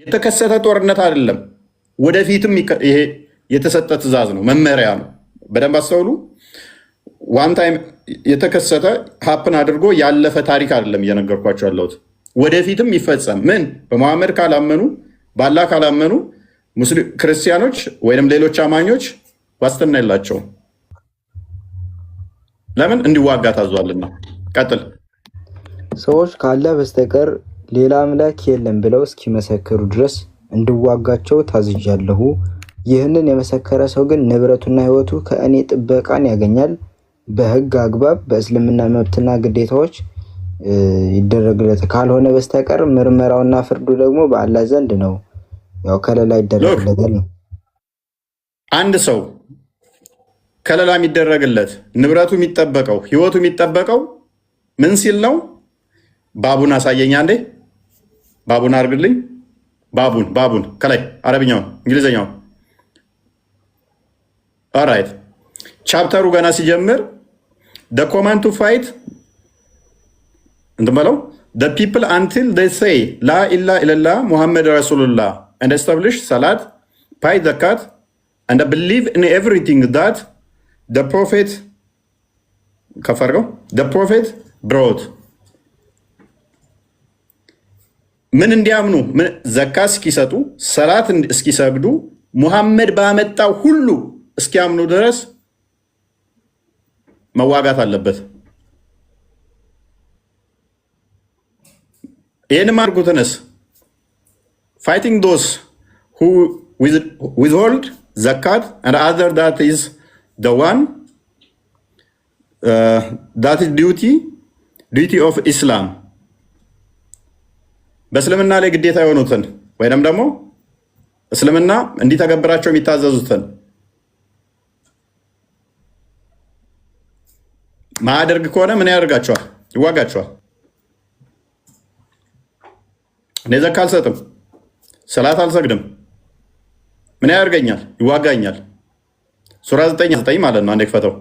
የተከሰተ ጦርነት አይደለም። ወደፊትም ይሄ የተሰጠ ትእዛዝ ነው፣ መመሪያ ነው። በደንብ አስተውሉ። ዋን ታይም የተከሰተ ሀፕን አድርጎ ያለፈ ታሪክ አይደለም እየነገርኳቸው ያለሁት። ወደፊትም ይፈጸም። ምን በመሐመድ ካላመኑ በአላህ ካላመኑ ሙስሊም ክርስቲያኖች ወይንም ሌሎች አማኞች ዋስትና የላቸውም። ለምን? እንዲዋጋ ታዟልና። ቀጥል። ሰዎች ካለ በስተቀር ሌላ አምላክ የለም ብለው እስኪመሰክሩ ድረስ እንድዋጋቸው ታዝዣለሁ። ይህንን የመሰከረ ሰው ግን ንብረቱና ሕይወቱ ከእኔ ጥበቃን ያገኛል። በሕግ አግባብ በእስልምና መብትና ግዴታዎች ይደረግለት ካልሆነ በስተቀር ምርመራውና ፍርዱ ደግሞ በአላህ ዘንድ ነው። ያው ከለላ ይደረግለታል ነው። አንድ ሰው ከለላ የሚደረግለት ንብረቱ የሚጠበቀው ሕይወቱ የሚጠበቀው ምን ሲል ነው? ባቡን አሳየኝ አንዴ። ባቡን አድርግልኝ። ባቡን ከላይ አረብኛውን እንግሊዘኛውን። ኦራይት ቻፕተሩ ገና ሲጀምር the command to fight እንትን በለው the people until they say la ilaha illallah muhammad rasulullah and establish salat, pay zakat and believe in everything that the prophet ከፈርገው the prophet brought ምን እንዲያምኑ ዘካ እስኪሰጡ ሰላት እስኪሰግዱ ሙሐመድ ባመጣው ሁሉ እስኪያምኑ ድረስ መዋጋት አለበት። ይህንም አድርጉትንስ fighting those who withhold zakat and other that is the one that is duty of Islam በእስልምና ላይ ግዴታ የሆኑትን ወይንም ደግሞ እስልምና እንዲተገብራቸው የሚታዘዙትን ማያደርግ ከሆነ ምን ያደርጋቸዋል? ይዋጋቸዋል። እኔ ዘካ አልሰጥም፣ ሰላት አልሰግድም፣ ምን ያደርገኛል? ይዋጋኛል። ሱራ 9 ማለት ነው። አንዴ ክፈተው።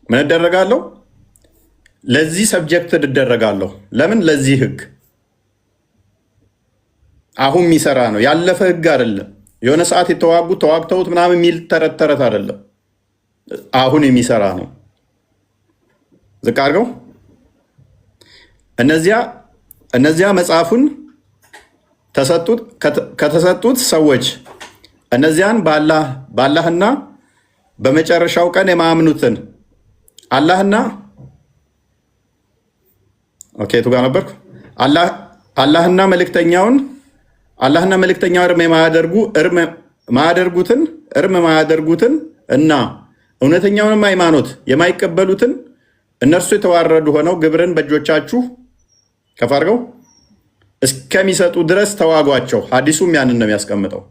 ምን እደረጋለሁ? ለዚህ ሰብጀክት እደረጋለሁ። ለምን? ለዚህ ህግ አሁን የሚሰራ ነው። ያለፈ ህግ አይደለም። የሆነ ሰዓት የተዋጉት ተዋግተውት ምናምን የሚል ተረት አይደለም። አሁን የሚሰራ ነው። ዝቅ አድርገው። እነዚያ መጽሐፉን ከተሰጡት ሰዎች እነዚያን በአላህና በመጨረሻው ቀን የማያምኑትን አላህና ቱ ጋር ነበርኩ። አላህና መልእክተኛውን ማያደርጉትን እና እውነተኛውንም ሃይማኖት የማይቀበሉትን እነርሱ የተዋረዱ ሆነው ግብርን በእጆቻችሁ ከፍ አድርገው እስከሚሰጡ ድረስ ተዋጓቸው። ሐዲሱም ያንን ነው የሚያስቀምጠው።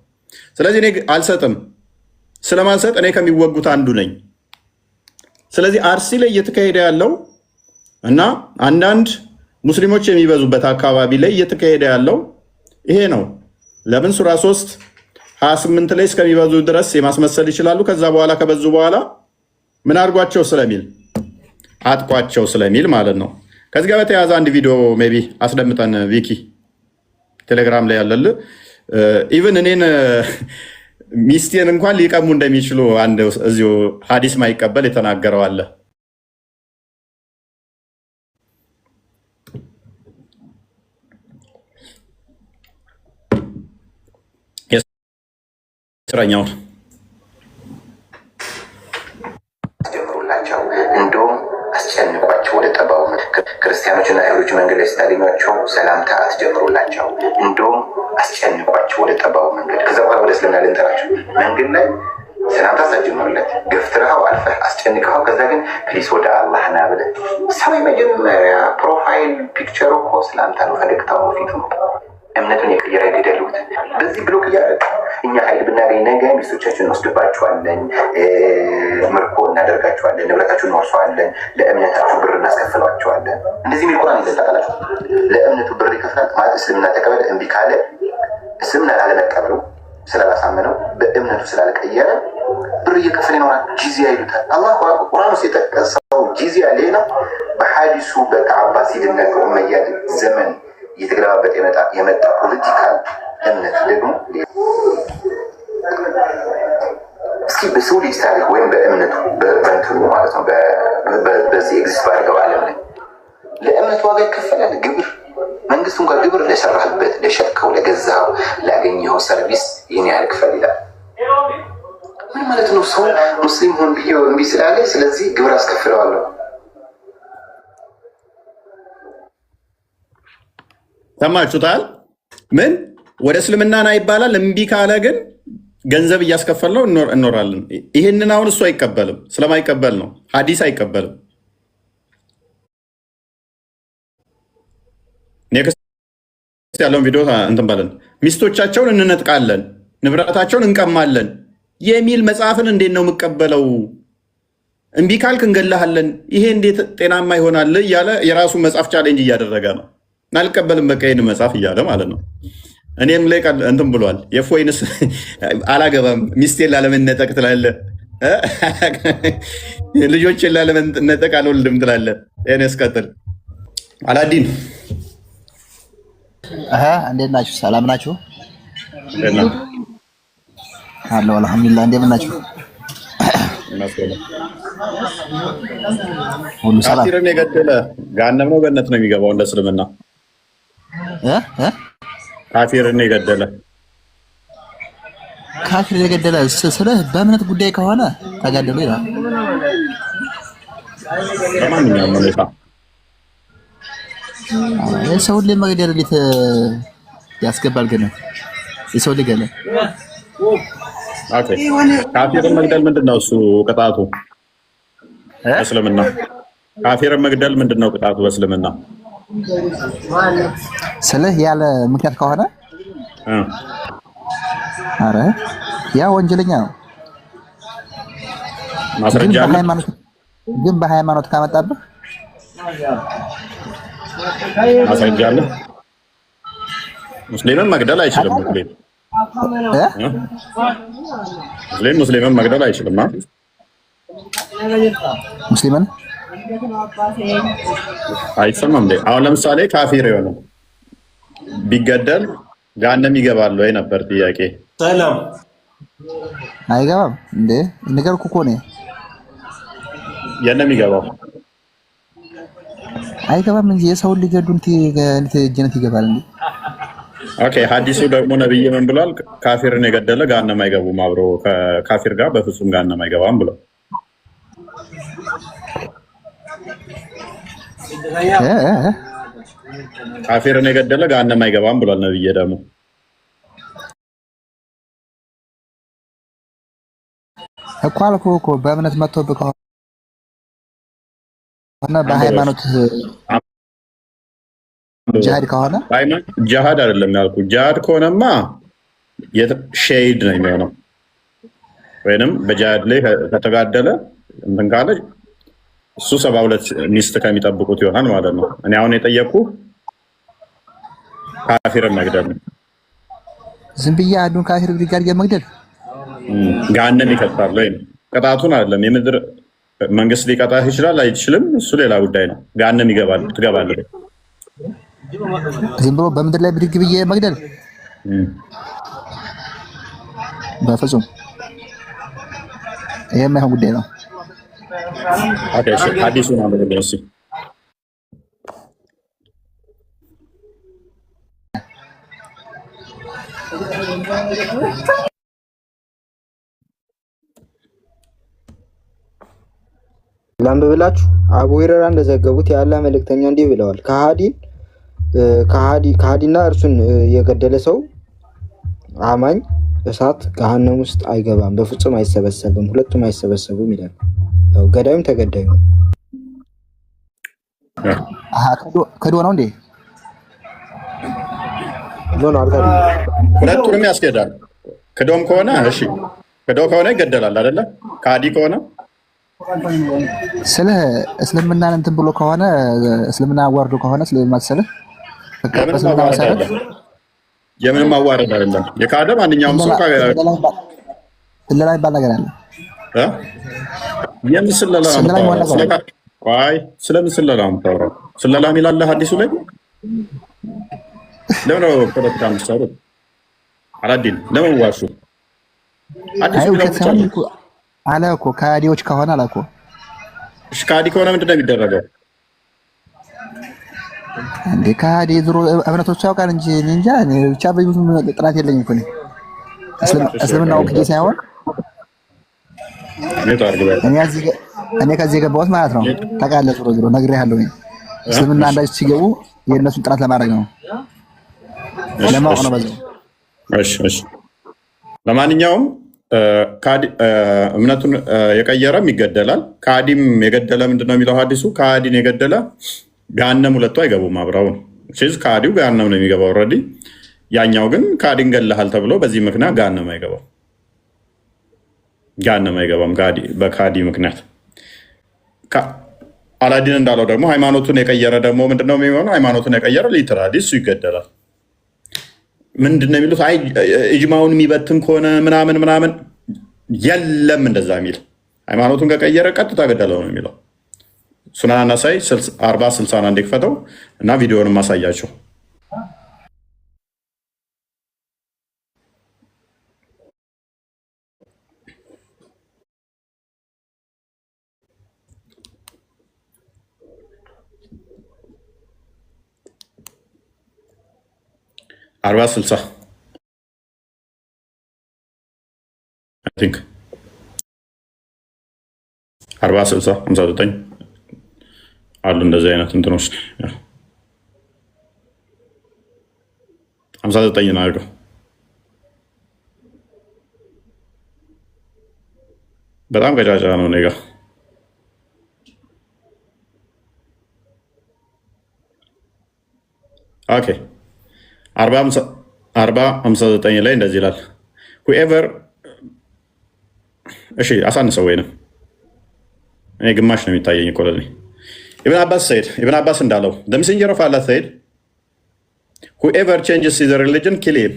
ስለዚህ እኔ አልሰጥም። ስለማልሰጥ እኔ ከሚወጉት አንዱ ነኝ። ስለዚህ አርሲ ላይ እየተካሄደ ያለው እና አንዳንድ ሙስሊሞች የሚበዙበት አካባቢ ላይ እየተካሄደ ያለው ይሄ ነው። ለምን? ሱራ 3:28 ላይ እስከሚበዙ ድረስ የማስመሰል ይችላሉ። ከዛ በኋላ ከበዙ በኋላ ምን አድርጓቸው ስለሚል አጥቋቸው ስለሚል ማለት ነው። ከዚህ ጋር በተያያዘ አንድ ቪዲዮ ሜይ ቢ አስደምጠን ቪኪ ቴሌግራም ላይ ያለል ኢቭን እኔን ሚስቴን እንኳን ሊቀሙ እንደሚችሉ አንድ እዚሁ ሐዲስ ማይቀበል የተናገረው አለ። ስራኛው አስጀምሩላቸው፣ እንደውም አስጨንቋቸው። ወደ ጠባው ክርስቲያኖችና አይሁዶች መንገድ ላይ ስታገኟቸው ሰላምታ አስጀምሩላቸው፣ እንደውም አስጨንቋቸው ወደ ጠባው መንገድ። ከዛ በኋላ ወደ እስልምና ልንጠራቸው መንገድ ላይ ሰላምታ ሳትጀምሩለት ገፍትረኸው አልፈህ አስጨንቀኸው፣ ከዛ ግን ፕሊስ ወደ አላህ ና ብለህ ሰው የመጀመሪያ ፕሮፋይል ፒክቸሩ እኮ ሰላምታ ነው፣ ፈገግታው ነው፣ ፊቱ ነው። እምነቱን የቀየረ ገደሉት። በዚህ ብሎክ እያደረግ እኛ ኃይል ብናገኝ ነገ ሚስቶቻችን እንወስድባቸዋለን፣ ምርኮ እናደርጋቸዋለን፣ ንብረታችሁን እንወርሰዋለን፣ ለእምነታችሁ ብር እናስከፍሏቸዋለን። እንደዚህ ሚል ቁርአን ይዘጣላችሁ። ለእምነቱ ብር ይከፍላል ማለት እስልምና ተቀበለ እምቢ ካለ እስልምና ላለመቀበሉ ስላላሳመነው በእምነቱ ስላልቀየረ ብር እየከፈለ ይኖራል። ጂዚያ ይሉታል። አላህ ቁርአን ውስጥ የጠቀሰው ጂዚያ ሌላ፣ በሐዲሱ በአባሲድና በኡመያድ ዘመን እየተገለባበጠ የመጣ ፖለቲካል እምነት ደግሞ እስኪ በሰው ልጅ ታሪክ ወይም በእምነቱ በእንትኑ ማለት ነው በዚህ ኤግዚስት ባደረገው ዓለም ላይ ለእምነት ዋጋ ይከፈላል። ግብር መንግስቱ እንኳን ግብር ለሰራህበት፣ ለሸጥከው፣ ለገዛው፣ ላገኘው ሰርቪስ ይህን ያህል ክፈል ይላል። ምን ማለት ነው? ሰው ሙስሊም ሆን ብዬ እምቢ ስላለ ስለዚህ ግብር አስከፍለዋለሁ። ሰማችሁታል? ምን ወደ እስልምና ና ይባላል። እምቢ ካለ ግን ገንዘብ እያስከፈልነው እኖራለን። ይህንን አሁን እሱ አይቀበልም። ስለማይቀበል ነው። ሀዲስ አይቀበልም። ኔክስት ያለውን ቪዲዮ እንትን ባለን ሚስቶቻቸውን እንነጥቃለን፣ ንብረታቸውን እንቀማለን የሚል መጽሐፍን እንዴት ነው የምቀበለው? እምቢ ካልክ እንገላሃለን። ይሄ እንዴት ጤናማ ይሆናል? እያለ የራሱ መጽሐፍ ቻሌንጅ እያደረገ ነው። አልቀበልም በቃ ይህን መጽሐፍ እያለ ማለት ነው። እኔም ላይ እንትን ብሏል። የፎይንስ አላገባም ሚስቴን ላለመነጠቅ ትላለህ፣ ልጆችን ላለመነጠቅ አልወልድም ትላለህ። ይህን ያስቀጥል። አላዲን እንዴት ናችሁ? ሰላም ናችሁ? አለሁ አልሐምዱሊላህ። እንደምን ናችሁ? ሁሉ ሰላም። ካፊርን የገደለ ገሃነም ነው ገነት ነው የሚገባው እንደ እስልምና። ካፊርን የገደለ ካፊር የገደለ ስለ በእምነት ጉዳይ ከሆነ ተገደሉ ይላል። በማንኛውም ሁኔታ የሰው ልጅ መግደል እንዴት ያስገባል? ገነት የሰው ልጅ ገለ ካፊርን መግደል ምንድን ነው እሱ ቅጣቱ በእስልምና? ካፊርን መግደል ምንድን ነው ቅጣቱ በእስልምና? ስልህ ያለ ምክንያት ከሆነ አረ ያ ወንጀለኛ ነው። ማስረጃ ግን በሃይማኖት ካመጣብህ ማስረጃ አለ። ሙስሊምን መግደል አይችልም። ሙስሊምን መግደል አይችልም። ሙስሊምን አይሰማም እንዴ? አሁን ለምሳሌ ካፊር የሆነ ቢገደል ገሃነም ይገባል ወይ ነበር ጥያቄ። ሰላም አይገባም እንዴ? ነገርኩ እኮ ነው። የለም ይገባው አይገባም እንጂ የሰው ልጅ ገዱን ጀነት ይገባል እንዴ? ኦኬ ሐዲሱ ደግሞ ነብይ ምን ብሏል? ካፊርን የገደለ ገሃነም አይገቡም፣ አብሮ ከካፊር ጋር በፍጹም ገሃነም አይገባም ብሎ ካፊርን የገደለ ገሃነም አይገባም ብሏል ነብይ ደግሞ። እኮ አልኩህ እኮ በእምነት መጥቶብህ ከሆነ በሃይማኖት ጂሃድ ከሆነ ጂሃድ አይደለም ያልኩህ። ጂሃድ ከሆነማ ሸሂድ ነው የሚሆነው፣ ወይንም በጂሃድ ላይ ከተጋደለ እንትን ካለ እሱ 72 ሚስት ከሚጠብቁት ይሆናል ማለት ነው። እኔ አሁን የጠየቅኩህ ካፊርን መግደል ነው። ዝም ብዬ አንዱን ካፊር ጋር መግደል ገሃነም ይከታል ወይ? ቅጣቱን አይደለም የምድር መንግስት ሊቀጣህ ይችላል አይችልም፣ እሱ ሌላ ጉዳይ ነው። ገሃነም ትገባለህ። ዝም ብሎ በምድር ላይ ብድግ ብዬ መግደል በፍጹም ይሄ የማይሆን ጉዳይ ነው። አዲሱ ነው ማለት ነው። ላንብብላችሁ። አቡ ሁረይራ እንደዘገቡት የአላህ መልእክተኛ እንዲህ ብለዋል፣ ከሃዲና እርሱን የገደለ ሰው አማኝ እሳት ገሃነም ውስጥ አይገባም፣ በፍጹም አይሰበሰብም፣ ሁለቱም አይሰበሰቡም ይላል። ያው ገዳዩም ተገዳዩ ከዶ ነው እንዴ? ሁለቱንም ያስኬዳል። ክዶም ከሆነ እሺ፣ ክዶ ከሆነ ይገደላል አይደለ? ከሃዲ ከሆነ ስለ እስልምናን እንትን ብሎ ከሆነ እስልምና አዋርዶ ከሆነ ስለማሰለ የምንም አዋረድ አይደለም። የካደ ማንኛውም ሰው ስለላ ይባል ነገር አለ። የምን ስለላ ነው? ስለምን ስለላ ነው? ስለላ የሚላለ ሐዲሱ ላይ ለምን ነው ፖለቲካ የምትሰሩት? አላዲን ለምን ዋሹ? አዲስ አይ ቢለው ውሸት ሳይሆን እኮ አለ እኮ ከሃዲዎች ከሆነ አለ እኮ። እሺ ከሃዲ ከሆነ ምንድን ነው የሚደረገው? እንዴ ከሃዲ ዙሮ እምነቶች ያውቃል እንጂ እኔ እንጃ። እኔ ብቻ ብዙ ጥናት የለኝም እኮ እስልምና ወቅጄ ሳይሆን እኔ ከዚህ የገባሁት ማለት ነው። ታውቃለህ ዞሮ ዞሮ ነግሬሃለሁ። እስልምና አንዳች ሲገቡ የእነሱን ጥናት ለማድረግ ነው፣ ለማወቅ ነው በዛው። እሺ ለማንኛውም እምነቱን የቀየረም ይገደላል። ከሃዲም የገደለ ምንድነው የሚለው ሐዲሱ? ከሃዲን የገደለ ገሃነም ሁለቱ አይገቡም አብረው ነው። ስለዚህ ከሃዲው ገሃነም ነው የሚገባው ኦልሬዲ። ያኛው ግን ከሃዲን ገለሃል ተብሎ በዚህ ምክንያት ገሃነም አይገባም በከሃዲ ምክንያት። አላዲን እንዳለው ደግሞ ሃይማኖቱን የቀየረ ደግሞ ምንድነው የሚሆነው? ሃይማኖቱን የቀየረ ሊትራሊ እሱ ይገደላል። ምንድነው የሚሉት? አይ እጅማውን የሚበትን ከሆነ ምናምን የለም እንደዛ የሚል ሃይማኖቱን ከቀየረ ቀጥታ ገደለው ነው የሚለው። ሱናን አናሳይ 40-61 ክፈተው እና ቪዲዮንም ማሳያቸው። አርባ 60 አይ ቲንክ 40-60 59 አሉ እንደዚህ አይነት እንትኖች 59 ነው አድርገው። በጣም ቀጫጫ ነው እኔ ጋ። ኦኬ 40-59 ላይ እንደዚህ ይላል። ሁኤቨር እሺ አሳንሰው ወይንም እኔ ግማሽ ነው የሚታየኝ እኮ ለኔ። ኢብን አባስ እንዳለው the messenger of Allah said whoever changes his religion kill him።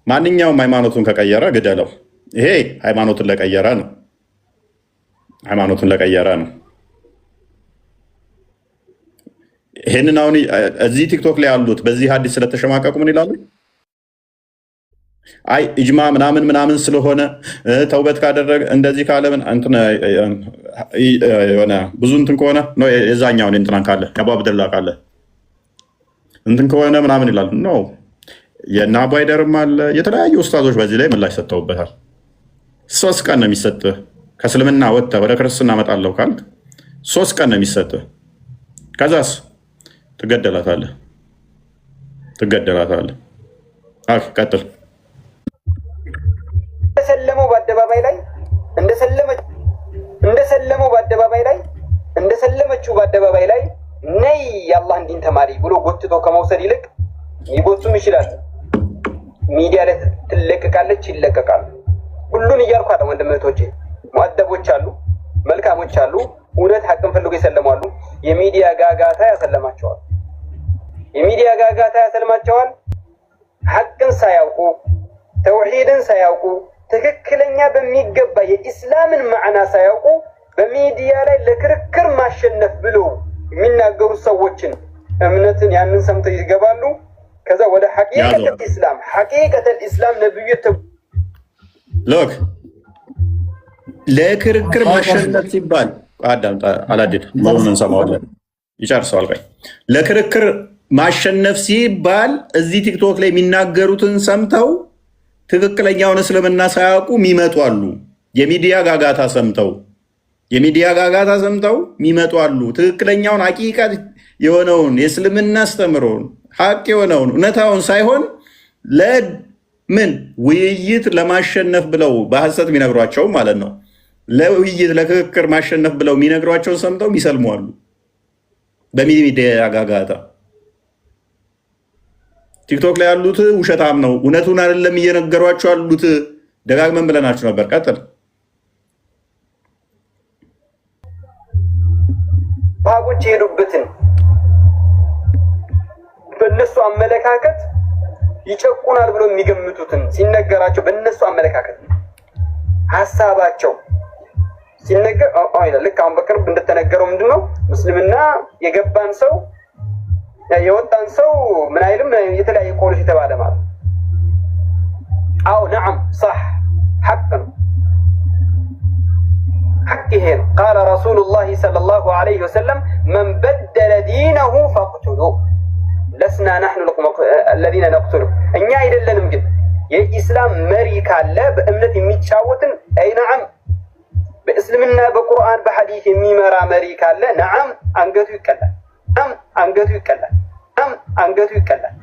ማንኛውም ሃይማኖቱን ከቀየረ ግደለው። ይሄ ሃይማኖቱን ለቀየረ ነው። ይሄንን አሁን እዚህ ቲክቶክ ላይ ያሉት በዚህ ሐዲስ ስለተሸማቀቁ ምን ይላሉ? አይ እጅማ ምናምን ስለሆነ ተውበት ካደረገ እንደዚህ ካለ እንትን የሆነ ብዙ እንትን ከሆነ ነው የዛኛው እንትን ካለ አቡ አብደላ ካለ እንትን ከሆነ ምናምን ይላል ነው። የና አቡ አይደርም አለ የተለያዩ ኡስታዞች በዚህ ላይ ምላሽ ሰጥተውበታል። 3 ቀን ነው የሚሰጥህ ከእስልምና ወጥተህ ወደ ክርስትና እመጣለሁ ካልክ 3 ቀን ነው የሚሰጥህ። ከዛስ ትገደላታለህ። አክ ቀጥል። እንደሰለመው እንደሰለመችው በአደባባይ ላይ ነይ የአላህን ዲን ተማሪ ብሎ ጎትቶ ከመውሰድ ይልቅ ሊጎቱም ይችላል። ሚዲያ ላይ ትለቀቃለች፣ ይለቀቃል። ሁሉን እያልኩ አይደል ወንድም እህቶቼ፣ ሙአደቦች አሉ፣ መልካሞች አሉ፣ እውነት ሐቅን ፈልጎ ይሰለማሉ። የሚዲያ ጋጋታ ያሰለማቸዋል። ሐቅን ሳያውቁ ተውሂድን ሳያውቁ ትክክለኛ በሚገባ የኢስላምን ማዕና ሳያውቁ በሚዲያ ላይ ለክርክር ማሸነፍ ብሎ የሚናገሩ ሰዎችን እምነትን ያንን ሰምተው ይገባሉ። ከዛ ወደ ሐቂቀተል ኢስላም ነብዩ ሎክ ለክርክር ማሸነፍ ሲባል አዳምጣ አላዲን ማውን እንሰማዋለን ይጨርሰዋል። ቆይ ለክርክር ማሸነፍ ሲባል እዚህ ቲክቶክ ላይ የሚናገሩትን ሰምተው ትክክለኛውን እስልምና ሳያውቁ የሚመጡ አሉ። የሚዲያ ጋጋታ ሰምተው የሚመጡ አሉ። ትክክለኛውን ሐቂቃ የሆነውን የእስልምና አስተምሮን ሐቅ የሆነውን እውነታውን ሳይሆን ለምን ውይይት ለማሸነፍ ብለው በሐሰት የሚነግሯቸው ማለት ነው። ለውይይት ለክርክር ማሸነፍ ብለው የሚነግሯቸውን ሰምተው የሚሰልሙ አሉ። በሚዲያ ጋጋታ ቲክቶክ ላይ ያሉት ውሸታም ነው፣ እውነቱን አይደለም እየነገሯቸው ያሉት። ደጋግመን ብለናችሁ ነበር። ቀጥል። ባቦች የሄዱበትን በእነሱ አመለካከት ይጨቁናል ብሎ የሚገምቱትን ሲነገራቸው በእነሱ አመለካከት ሀሳባቸው ሲነገር ልክ አሁን በቅርብ እንደተነገረው ምንድነው ምስልምና የገባን ሰው የወጣን ሰው ምን አይልም የተለያየ ቆሎች የተባለ ማለት አው ነዓም صح حق ነው حق هنا قال رسول الله صلى الله عليه وسلم من بدل دينه فاقتلوه لسنا نحن الذين نقتله እኛ አይደለንም ግን የኢስላም መሪ ካለ በእምነት የሚጫወትን አይ ነዓም በእስልምና በቁርአን በሐዲስ የሚመራ መሪ ካለ ነዓም አንገቱ ይቀላል نعم አንገቱ ይቀላል نعم አንገቱ ይቀላል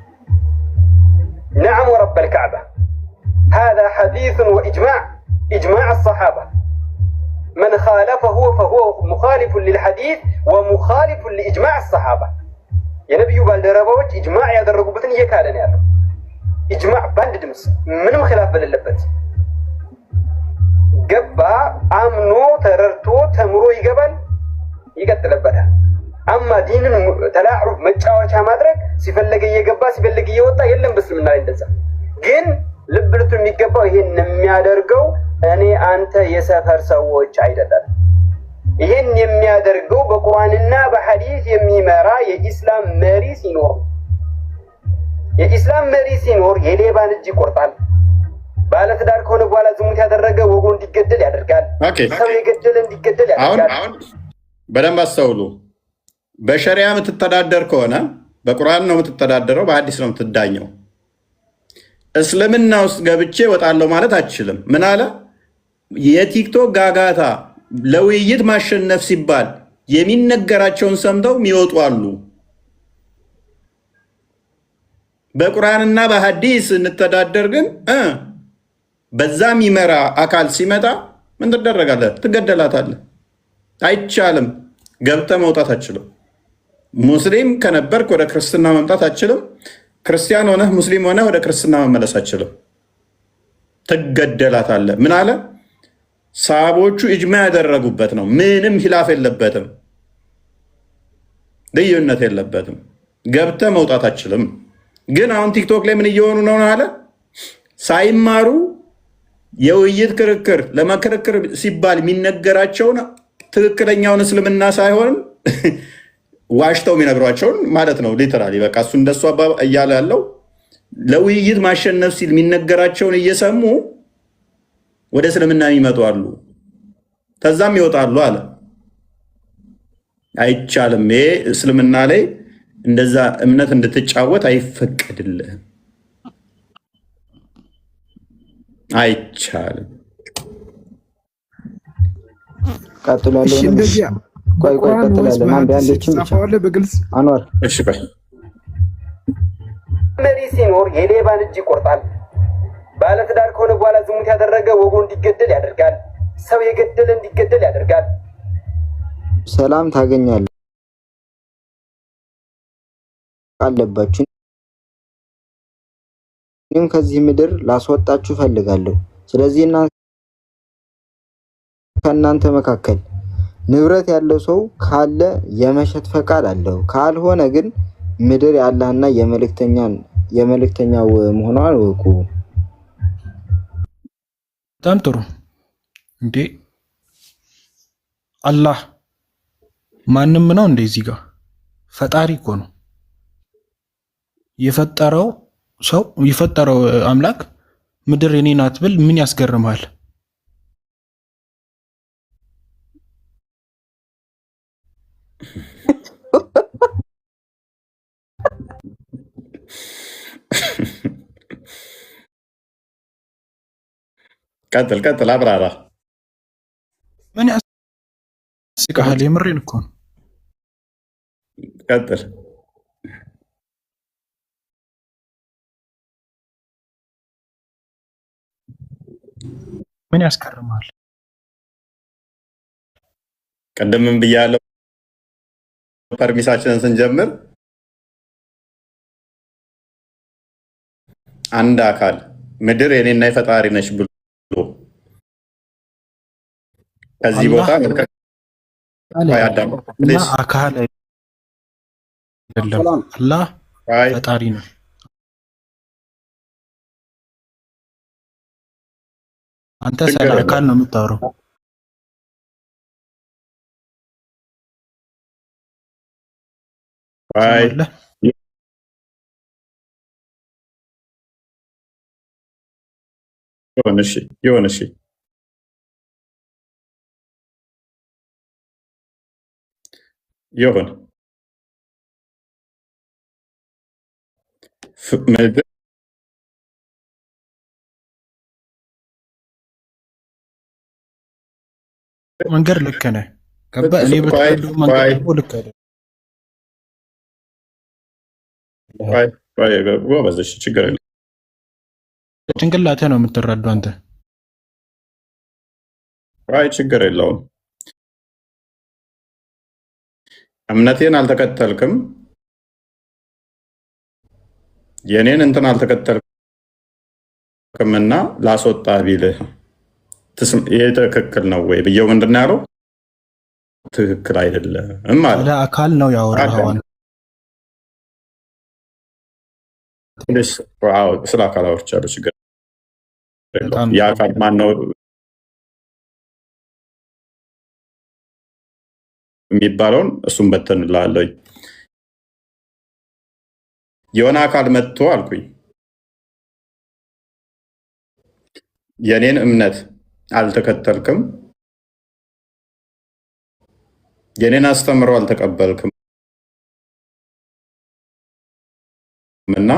نعم ورب الكعبة هذا حديث وإجماع إجماع الصحابة من خالفه فهو مخالف للحديث ومخالف لإجماع الصحابة يا نبي بالدربوج إجماع ያደረጉበትን እየካደ ነው ያለው إجماع ባንድ ድምጽ ምንም خلاف በሌለበት ገባ አምኖ ተረርቶ ተምሮ ይገባል ይቀጥልበታል አማ ዲንን ተላዑብ መጫወቻ ማድረግ ሲፈልግ እየገባ ሲፈልግ እየወጣ የለም በእስልምና ላይ እንደዛ ግን ልብ ልትሉ የሚገባው ይሄን የሚያደርገው እኔ አንተ የሰፈር ሰዎች አይደለም ይሄን የሚያደርገው በቁርአንና በሐዲስ የሚመራ የኢስላም መሪ ሲኖር የኢስላም መሪ ሲኖር የሌባን እጅ ይቆርጣል ባለትዳር ከሆነ በኋላ ዝሙት ያደረገ ወጉ እንዲገደል ያደርጋል ሰው የገደለ እንዲገደል ያደርጋል አሁን በደንብ አስተውሉ በሸሪዓ የምትተዳደር ከሆነ በቁርአን ነው የምትተዳደረው በሐዲስ ነው የምትዳኘው እስልምና ውስጥ ገብቼ ወጣለሁ ማለት አትችልም ምን አለ የቲክቶክ ጋጋታ ለውይይት ማሸነፍ ሲባል የሚነገራቸውን ሰምተው የሚወጡ አሉ በቁርአንና በሐዲስ እንተዳደር ግን በዛ የሚመራ አካል ሲመጣ ምን ትደረጋለህ ትገደላታለህ አይቻልም ገብተህ መውጣት አትችልም ሙስሊም ከነበርክ ወደ ክርስትና መምጣት አትችልም ክርስቲያን ሆነህ ሙስሊም ሆነህ ወደ ክርስትና መመለስ አትችልም ትገደላታለህ ምን አለ ሰሃቦቹ ኢጅማ ያደረጉበት ነው ምንም ኺላፍ የለበትም ልዩነት የለበትም ገብተህ መውጣት አትችልም ግን አሁን ቲክቶክ ላይ ምን እየሆኑ ነው አለ ሳይማሩ የውይይት ክርክር ለመክርክር ሲባል የሚነገራቸውን ትክክለኛውን እስልምና ሳይሆን ዋሽተው የሚነግሯቸውን ማለት ነው ሊተራሊ በቃ እሱ እንደሱ አባባ እያለ ያለው ለውይይት ማሸነፍ ሲል የሚነገራቸውን እየሰሙ ወደ እስልምና የሚመጡ አሉ ተዛም ይወጣሉ አለ አይቻልም ይሄ እስልምና ላይ እንደዛ እምነት እንድትጫወት አይፈቀድልህም አይቻልም ቀጥላለሁ ቆይ ቀጥላለሁ አንድ ያለችም በግልጽ አንዋር እሺ በይ መሪ ሲኖር የሌባን እጅ ይቆርጣል ባለትዳር ከሆነ በኋላ ዝሙት ያደረገ ወጉ እንዲገደል ያደርጋል ሰው የገደለ እንዲገደል ያደርጋል ሰላም ታገኛለህ አለባችሁ እኔም ከዚህ ምድር ላስወጣችሁ ፈልጋለሁ ስለዚህ ከእናንተ መካከል ንብረት ያለው ሰው ካለ የመሸጥ ፈቃድ አለው ካልሆነ ግን ምድር ያለህና የመልእክተኛው መሆኗን ወቁ በጣም ጥሩ እንዴ አላህ ማንም ነው እንደዚህ ጋር ፈጣሪ እኮ ነው የፈጠረው ሰው የፈጠረው አምላክ ምድር የኔ ናት ብል ምን ያስገርማል ቀጥል አብራራ ምን ያስቃል የምሬን እኮ ነው ቀጥል ምን ያስገርማል ቀደምም ብያለሁ ፐርሚሳችንን ስንጀምር አንድ አካል ምድር የኔና የፈጣሪ ነች ብሎ ከዚህ ቦታ አካል አይደለም አላህ ፈጣሪ ነው አንተ ስለ አካል ነው የምታወራው ይሁን እሺ ይሁን ምድር መንገድ ልክ ነህ። ገባህ? እኔ በተረዳው መንገድ ደግሞ ልክ አይደለም። ጎበዝ፣ እሺ ችግር የለም። ጭንቅላትህ ነው የምትረዳው አንተ። ችግር የለውም። እምነቴን አልተከተልክም፣ የኔን እንትን አልተከተልክምና ላስወጣ ቢልህ ይህ ትክክል ነው ወይ ብየው ምንድን ነው ያለው? ትክክል አይደለም ማለት አካል ነው ያወራኸው። ስለ አካል አውርቻለሁ። ችግር የአካል ማን ነው የሚባለውን እሱም በትንላለኝ። የሆነ አካል መጥቶ አልኩኝ የኔን እምነት አልተከተልክም፣ የኔን አስተምሮ አልተቀበልክም እና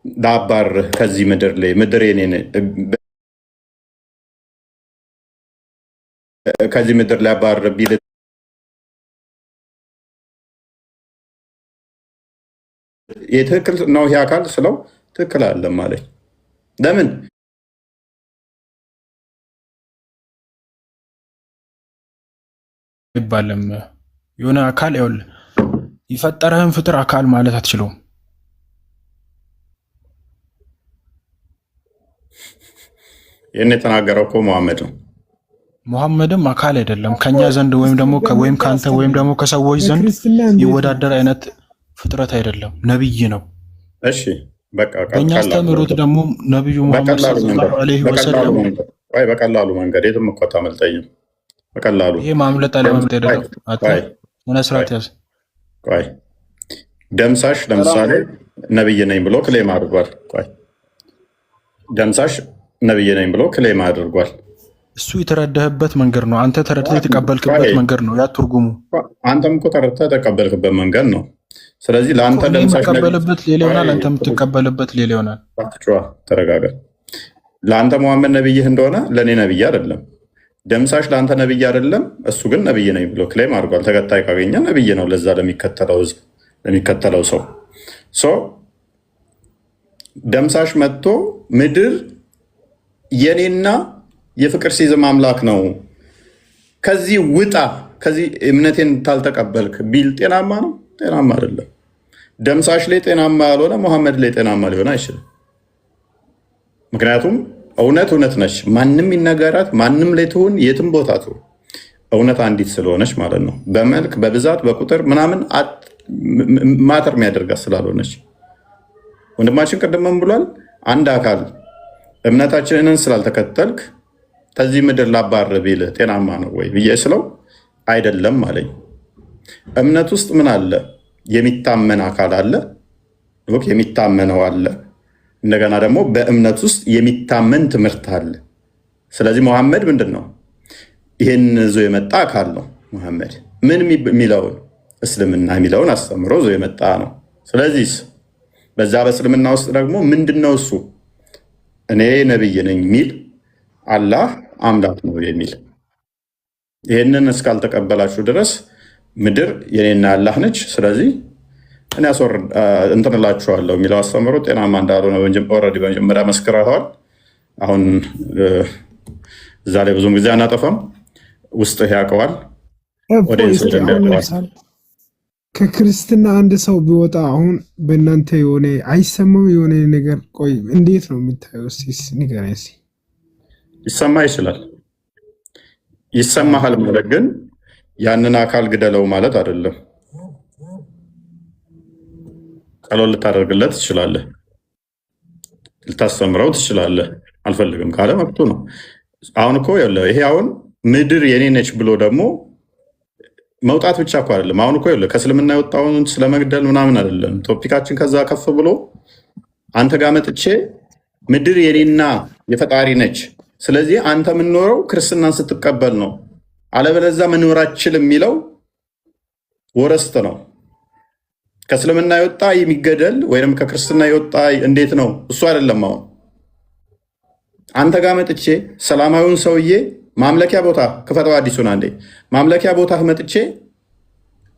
ላባርህ ከዚህ ምድር ላይ ምድር የኔን ከዚህ ምድር ላይ አባርህ ቢል የትክክል ነው ይሄ አካል ስለው ትክክል አለም አለኝ። ለምን ይባልም የሆነ አካል ይኸውልህ የፈጠረህን ፍጥር አካል ማለት አትችለውም። ይህን የተናገረው እኮ መሐመድ ነው። መሐመድም አካል አይደለም ከኛ ዘንድ ወይም ደግሞ ወይም ከአንተ ወይም ደግሞ ከሰዎች ዘንድ ይወዳደር አይነት ፍጥረት አይደለም፣ ነብይ ነው። እሺ በቃ በእኛ አስተምህሮት ደግሞ ነብዩ መሐመድ ሰለላሁ ዐለይሂ ወሰለም በቀላሉ መንገድ የትም እኮ አታመልጠኝም። በቀላሉ ይሄ ማምለጥ አለማምለጥ አይደለም። ሆነ ስርዓት ያዝ። ደምሳሽ ለምሳሌ ነብይ ነኝ ብሎ ክሌም አድርጓል። ደምሳሽ ነብይ ነኝ ብሎ ክሌም አድርጓል። እሱ የተረዳህበት መንገድ ነው። አንተ ተረድተህ የተቀበልክበት መንገድ ነው። ያ ትርጉሙ አንተም እኮ ተረድተህ የተቀበልክበት መንገድ ነው። ስለዚህ ለአንተ ደምሳሽ የምትቀበልበት ሌላ ይሆናል፣ አንተ የምትቀበልበት ሌላ ይሆናል። ተረጋጋ። ለአንተ መሐመድ ነብይህ እንደሆነ ለእኔ ነብይ አይደለም። ደምሳሽ ለአንተ ነብይ አይደለም፣ እሱ ግን ነብይ ነኝ ብሎ ክሌም አድርጓል። ተከታይ ካገኘ ነብይ ነው ለዛ ለሚከተለው ህዝብ፣ ለሚከተለው ሰው። ደምሳሽ መጥቶ ምድር የኔና የፍቅር ሲዝም አምላክ ነው፣ ከዚህ ውጣ፣ ከዚህ እምነቴን ታልተቀበልክ ቢል ጤናማ ነው? ጤናማ አይደለም። ደምሳሽ ላይ ጤናማ ያልሆነ መሐመድ ላይ ጤናማ ሊሆን አይችልም። ምክንያቱም እውነት እውነት ነች። ማንም ይነገራት፣ ማንም ላይ ትሁን፣ የትም ቦታ ትሁን፣ እውነት አንዲት ስለሆነች ማለት ነው። በመልክ በብዛት በቁጥር ምናምን ማተር የሚያደርጋት ስላልሆነች ወንድማችን ቅድምም ብሏል። አንድ አካል እምነታችንን ስላልተከተልክ ከዚህ ምድር ላባር ቢልህ ጤናማ ነው ወይ ብዬ ስለው አይደለም አለኝ። እምነት ውስጥ ምን አለ? የሚታመን አካል አለ፣ የሚታመነው አለ። እንደገና ደግሞ በእምነት ውስጥ የሚታመን ትምህርት አለ። ስለዚህ መሐመድ ምንድን ነው? ይህን ይዞ የመጣ አካል ነው። መሐመድ ምን የሚለውን እስልምና የሚለውን አስተምሮ ይዞ የመጣ ነው። ስለዚህ በዛ በእስልምና ውስጥ ደግሞ ምንድን ነው እሱ እኔ ነብይ ነኝ የሚል አላህ አምላክ ነው የሚል ይህንን እስካልተቀበላችሁ ድረስ ምድር የኔና አላህ ነች። ስለዚህ እኔ እንትን እላችኋለሁ የሚለው አስተምሮ ጤናማ እንዳልሆነ ኦልሬዲ በመጀመሪያ መስክረዋል። አሁን እዛ ላይ ብዙም ጊዜ አናጠፋም። ውስጥህ ያውቀዋል። ከክርስትና አንድ ሰው ቢወጣ አሁን በእናንተ የሆነ አይሰማም የሆነ ነገር? ቆይ እንዴት ነው የምታየው? ንገረኝ። ይሰማ ይችላል። ይሰማሃል ማለት ግን ያንን አካል ግደለው ማለት አይደለም። ጸሎት ልታደርግለት ትችላለህ፣ ልታስተምረው ትችላለህ። አልፈልግም ካለ መብቱ ነው። አሁን እኮ ይሄ አሁን ምድር የኔ ነች ብሎ ደግሞ መውጣት ብቻ እኮ አይደለም። አሁን እኮ ከእስልምና የወጣውን ስለመግደል ምናምን አይደለም ቶፒካችን። ከዛ ከፍ ብሎ አንተ ጋር መጥቼ ምድር የኔና የፈጣሪ ነች፣ ስለዚህ አንተ የምንኖረው ክርስትናን ስትቀበል ነው፣ አለበለዚያ መኖር አትችልም የሚለው ወረስት ነው። ከእስልምና የወጣ የሚገደል ወይም ከክርስትና የወጣ እንዴት ነው? እሱ አይደለም። አሁን አንተ ጋር መጥቼ ሰላማዊውን ሰውዬ ማምለኪያ ቦታ ክፈተው፣ አዲሱን አንዴ ማምለኪያ ቦታ መጥቼ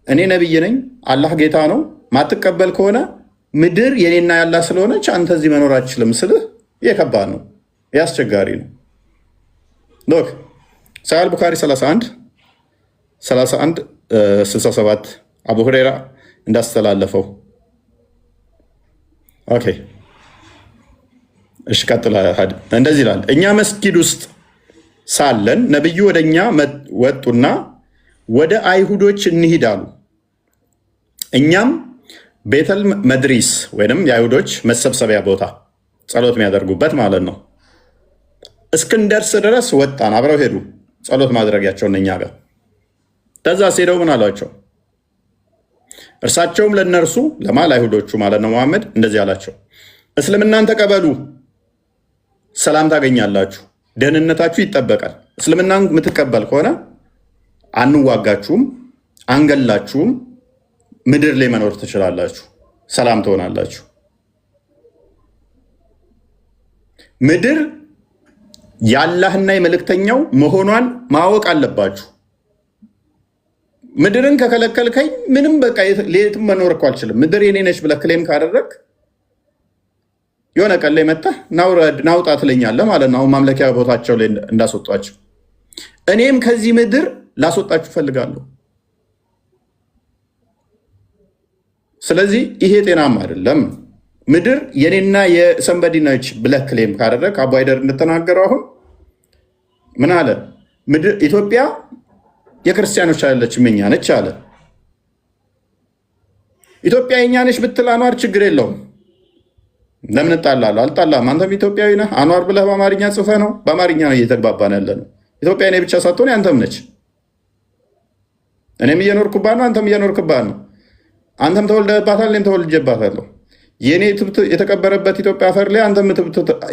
እኔ ነብይ ነኝ፣ አላህ ጌታ ነው፣ ማትቀበል ከሆነ ምድር የኔና ያላ ስለሆነች አንተ እዚህ መኖር አትችልም ስልህ የከባድ ነው፣ ያስቸጋሪ ነው። ሎክ ሳሂህ ቡኻሪ 61 አቡ ሁረይራ እንዳስተላለፈው። ኦኬ እሺ፣ ቀጥላ እንደዚህ ይላል። እኛ መስጊድ ውስጥ ሳለን ነብዩ ወደኛ ወጡና ወደ አይሁዶች እንሂድ አሉ። እኛም ቤተል መድሪስ ወይንም የአይሁዶች መሰብሰቢያ ቦታ ጸሎት የሚያደርጉበት ማለት ነው እስክንደርስ ድረስ ወጣን። አብረው ሄዱ ጸሎት ማድረጊያቸውን እኛ ጋር። ከዛ ሄደው ምን አሏቸው? እርሳቸውም ለነርሱ ለአይሁዶቹ ማለት ነው መሐመድ እንደዚህ አላቸው፣ እስልምናን ተቀበሉ፣ ሰላም ታገኛላችሁ፣ ደህንነታችሁ ይጠበቃል። እስልምናን የምትቀበል ከሆነ አንዋጋችሁም፣ አንገላችሁም፣ ምድር ላይ መኖር ትችላላችሁ፣ ሰላም ትሆናላችሁ። ምድር የአላህና የመልእክተኛው መሆኗን ማወቅ አለባችሁ። ምድርን ከከለከልከኝ ምንም በቃ የትም መኖር እኮ አልችልም፣ ምድር የኔ ነች ብለህ ክሌም ካደረግ የሆነ ቀን ላይ መጣህ ናውጣ ትለኛለህ ማለት ነው። አሁን ማምለኪያ ቦታቸው ላይ እንዳስወጧቸው እኔም ከዚህ ምድር ላስወጣችሁ ፈልጋለሁ። ስለዚህ ይሄ ጤናማ አይደለም። ምድር የኔና የሰንበዲ ነች ብለህ ክሌም ካደረግ አቡ ሃይደር እንደተናገረው አሁን ምን አለ? ምድር ኢትዮጵያ የክርስቲያኖች አይደለችም የኛ ነች አለ። ኢትዮጵያ የኛ ነች ብትል አንዋር ችግር የለውም። ለምን እጣላለሁ? አልጣላም። አንተም ኢትዮጵያዊ ነህ። አንዋር ብለህ በአማርኛ ጽፈህ ነው፣ በአማርኛ ነው እየተግባባን ያለ ነው። ኢትዮጵያ እኔ ብቻ ሳትሆን ያንተም ነች። እኔም እየኖርኩባት ነው፣ አንተም እየኖርክባት ነው። አንተም ተወልደህባታል፣ እኔም ተወልጄባታለሁ። የእኔ ትብት የተቀበረበት ኢትዮጵያ አፈር ላይ አንተም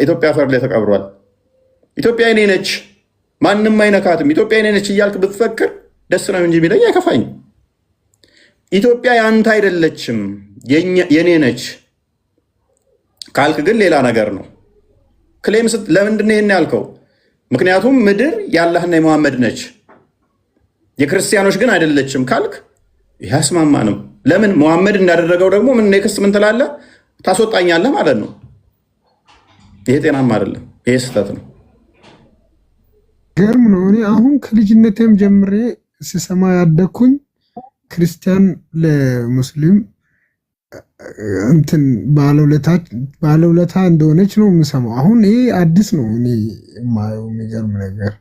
ኢትዮጵያ አፈር ላይ ተቀብሯል። ኢትዮጵያ እኔ ነች፣ ማንም አይነካትም፣ ኢትዮጵያ እኔ ነች እያልክ ብትፈክር ደስ ነው እንጂ የሚለኝ አይከፋኝም። ኢትዮጵያ ያንተ አይደለችም የኔ ነች ካልክ ግን ሌላ ነገር ነው። ክሌም ለምንድን ነው ይሄን ያልከው? ምክንያቱም ምድር የአላህና የመሐመድ ነች የክርስቲያኖች ግን አይደለችም ካልክ ይህ አያስማማንም። ለምን መሐመድ እንዳደረገው ደግሞ ምን ኔክስት ምን ትላለህ? ታስወጣኛለህ ማለት ነው። ይሄ ጤናማ አይደለም። ይሄ ስህተት ነው። ገርም ነው። እኔ አሁን ከልጅነቴም ጀምሬ ስሰማ ያደግኩኝ ክርስቲያን ለሙስሊም እንትን ባለውለታ እንደሆነች ነው የምሰማው። አሁን ይሄ አዲስ ነው እኔ የማየው። የሚገርም ነገር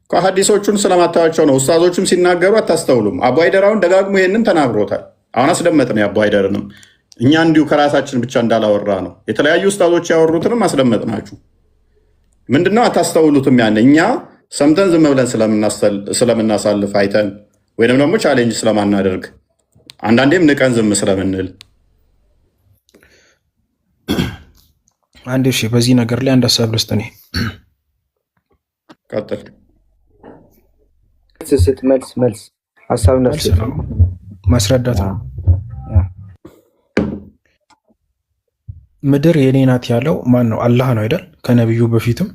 ከሀዲሶቹን ስለማታያቸው ነው። ኡስታዞቹም ሲናገሩ አታስተውሉም። አቡ ሃይደር አሁን ደጋግሞ ይሄንን ተናግሮታል። አሁን አስደመጥን የአቡ ሃይደርንም። እኛ እንዲሁ ከራሳችን ብቻ እንዳላወራ ነው። የተለያዩ ኡስታዞች ያወሩትንም አስደመጥናችሁ። ምንድነው አታስተውሉትም? ያን እኛ ሰምተን ዝም ብለን ስለምናሳልፍ አይተን ወይንም ደግሞ ቻሌንጅ ስለማናደርግ አንዳንዴም ንቀን ዝም ስለምንል አንዴ እሺ፣ በዚህ ነገር ላይ አንድ ሀሳብ ልስጥ። እኔ ቀጥል ስትመልስ መልስ ሀሳብ ማስረዳት ነው። ምድር የኔ ናት ያለው ማን ነው? አላህ ነው አይደል? ከነቢዩ በፊትም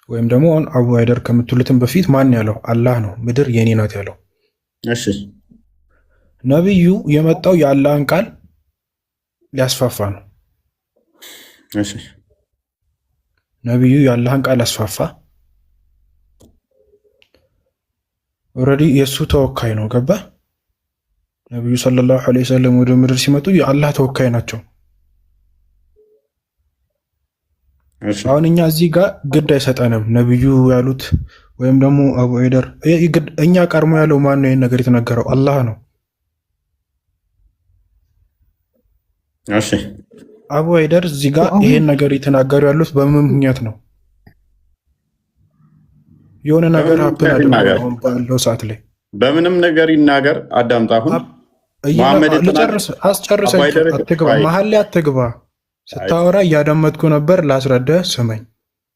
ወይም ደግሞ አቡ ሃይደር ከምትሉትም በፊት ማን ያለው? አላህ ነው ምድር የኔ ናት ያለው። እሺ ነቢዩ የመጣው የአላህን ቃል ሊያስፋፋ ነው። እሺ ነቢዩ የአላህን ቃል አስፋፋ። ኦልሬዲ የእሱ ተወካይ ነው። ገባ? ነቢዩ ሰለላሁ ዐለይሂ ወሰለም ወደ ምድር ሲመጡ የአላህ ተወካይ ናቸው። አሁን እኛ እዚህ ጋር ግድ አይሰጠንም ነቢዩ ያሉት ወይም ደግሞ አቡ ሃይደር። እኛ ቀድሞ ያለው ማን ነው? ይህን ነገር የተናገረው አላህ ነው። እሺ አቡ ሃይደር እዚህ ጋር ይሄን ነገር የተናገሩ ያሉት በምን ምክንያት ነው? የሆነ ነገር ሀፕን አድርገው ባለው ሰዓት ላይ በምንም ነገር ይናገር። አዳምጣ። አሁን ልጨርስ፣ አስጨርሰኝ። አትግባ፣ መሀል ላይ አትግባ። ስታወራ እያዳመጥኩ ነበር። ላስረዳህ፣ ስመኝ።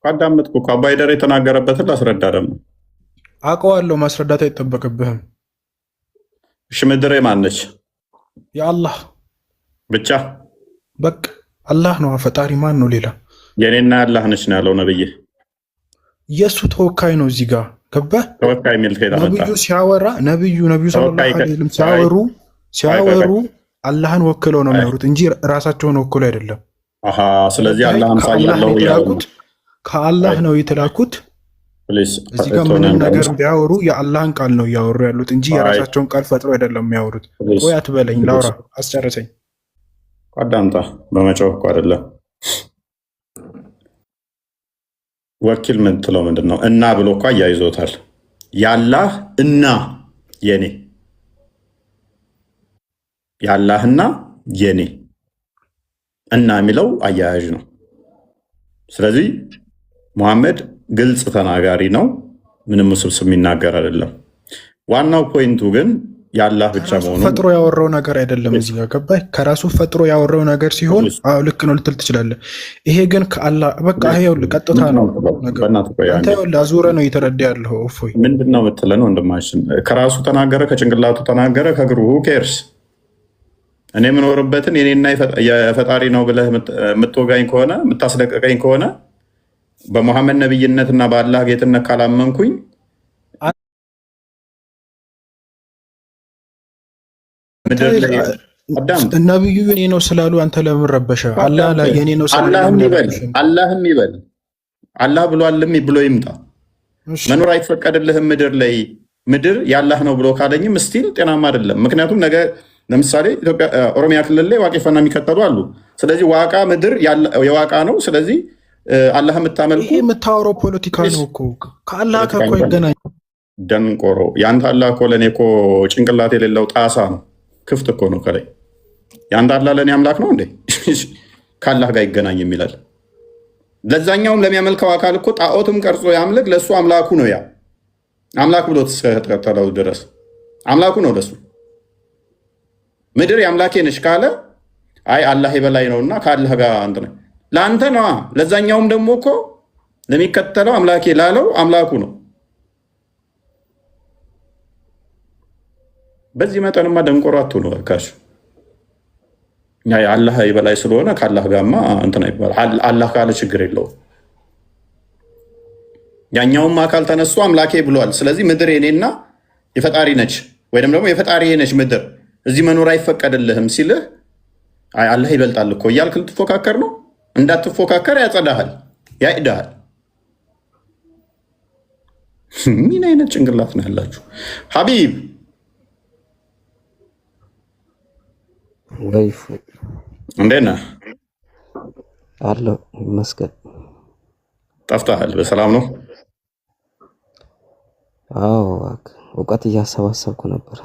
አዳመጥኩ እኮ። አቡ ሃይደር የተናገረበትን ላስረዳ ደግሞ አውቀዋለሁ። ማስረዳት አይጠበቅብህም። እሺ፣ ምድር ማነች? የአላህ ብቻ። በቃ አላህ ነው ፈጣሪ። ማን ነው ሌላ? የኔና ያላህ ነች ነው ያለው ነብይ። የእሱ ተወካይ ነው እዚህ ጋር ገባህ? ተወካይ የሚል ነብዩ ሲያወራ ነብዩ ሰለላሁ ዐለይሂ ወሰለም ሲያወሩ አላህን ወክለው ነው የሚያወሩት እንጂ ራሳቸውን ወክለው አይደለም። ስለዚህ አላህ አምሳያ ያለው ከአላህ ነው የተላኩት። እዚህ ጋር ምንም ነገር ቢያወሩ የአላህን ቃል ነው እያወሩ ያሉት እንጂ የራሳቸውን ቃል ፈጥሮ አይደለም የሚያወሩት። ወይ አትበለኝ፣ ላውራ፣ አስጨርሰኝ። አዳምጣ። በመጫወት እኮ አይደለም። ወኪል የምትለው ምንድን ነው? እና ብሎ እኮ አያይዞታል። ያላህ እና የኔ፣ ያላህና የኔ እና የሚለው አያያዥ ነው። ስለዚህ ሙሐመድ ግልጽ ተናጋሪ ነው። ምንም ውስብስብ የሚናገር አይደለም። ዋናው ፖይንቱ ግን የአላህ ብቻ መሆኑ ፈጥሮ ያወራው ነገር አይደለም። እዚህ ጋር ገባህ? ከራሱ ፈጥሮ ያወራው ነገር ሲሆን ልክ ነው ልትል ትችላለህ። ይሄ ግን ከአላህ በቃ ይኸውልህ ቀጥታ ነው ነገር። አንተ ይኸውልህ አዙረህ ነው እየተረዳ ያለው። እፎይ ምንድን ነው የምትለን ወንድማችን? ከራሱ ተናገረ፣ ከጭንቅላቱ ተናገረ፣ ከእግሩ ኬርስ። እኔ የምኖርበትን የኔና የፈጣሪ ነው ብለህ የምትወጋኝ ከሆነ የምታስለቀቀኝ ከሆነ በሙሐመድ ነብይነትና በአላህ ጌትነት ካላመንኩኝ ነብዩ የኔ ነው ስላሉ አንተ ለምን ረበሸ? አላህ የኔ ነው ስላሉ አላህም ይበል አላህ ብሏልም ብሎ ይምጣ። መኖር አይፈቀድልህም ምድር ላይ። ምድር ያላህ ነው ብሎ ካለኝም ስቲል ጤናማ አይደለም። ምክንያቱም ነገ ለምሳሌ ኢትዮጵያ ኦሮሚያ ክልል ላይ ዋቄፈና የሚከተሉ አሉ። ስለዚህ ዋቃ ምድር የዋቃ ነው። ስለዚህ አላህ የምታመልኩ የምታወራው ፖለቲካ ነው እኮ ከአላህ ጋር እኮ ይገናኝ። ደንቆሮ ያንተ አላህ እኮ ለእኔ እኮ ጭንቅላት የሌለው ጣሳ ነው። ክፍት እኮ ነው ከላይ። ያንተ አላህ ለእኔ አምላክ ነው እንዴ? ከአላህ ጋር ይገናኝ የሚላል። ለዛኛውም ለሚያመልከው አካል እኮ ጣዖትም ቀርጾ ያምልክ፣ ለእሱ አምላኩ ነው። ያ አምላክ ብሎ እስከተከተለው ድረስ አምላኩ ነው ለሱ። ምድር የአምላኬ ነች ካለ አይ አላህ የበላይ ነውና ከአላህ ጋር አንተ ነው ለአንተ ነዋ። ለዛኛውም ደግሞ እኮ ለሚከተለው አምላኬ ላለው አምላኩ ነው። በዚህ መጠንማ ደንቆሮ አትሁኑ እባካችሁ። አላህ የበላይ ስለሆነ ከአላህ ጋርማ እንትን አይባልም። አላህ ካለ ችግር የለውም። ያኛውም አካል ተነስቶ አምላኬ ብሏል። ስለዚህ ምድር የኔና የፈጣሪ ነች ወይም ደግሞ የፈጣሪ ነች ምድር፣ እዚህ መኖር አይፈቀድልህም ሲልህ አይ አላህ ይበልጣል እኮ እያልክ ልትፎካከር ነው። እንዳትፎካከር ያጸዳሃል፣ ያይዳሃል። ምን አይነት ጭንቅላት ነው ያላችሁ? ሀቢብ እንዴት ነህ? አለሁ ይመስገን። ጠፍተሃል። በሰላም ነው? አዎ እውቀት እያሰባሰብኩ ነበር።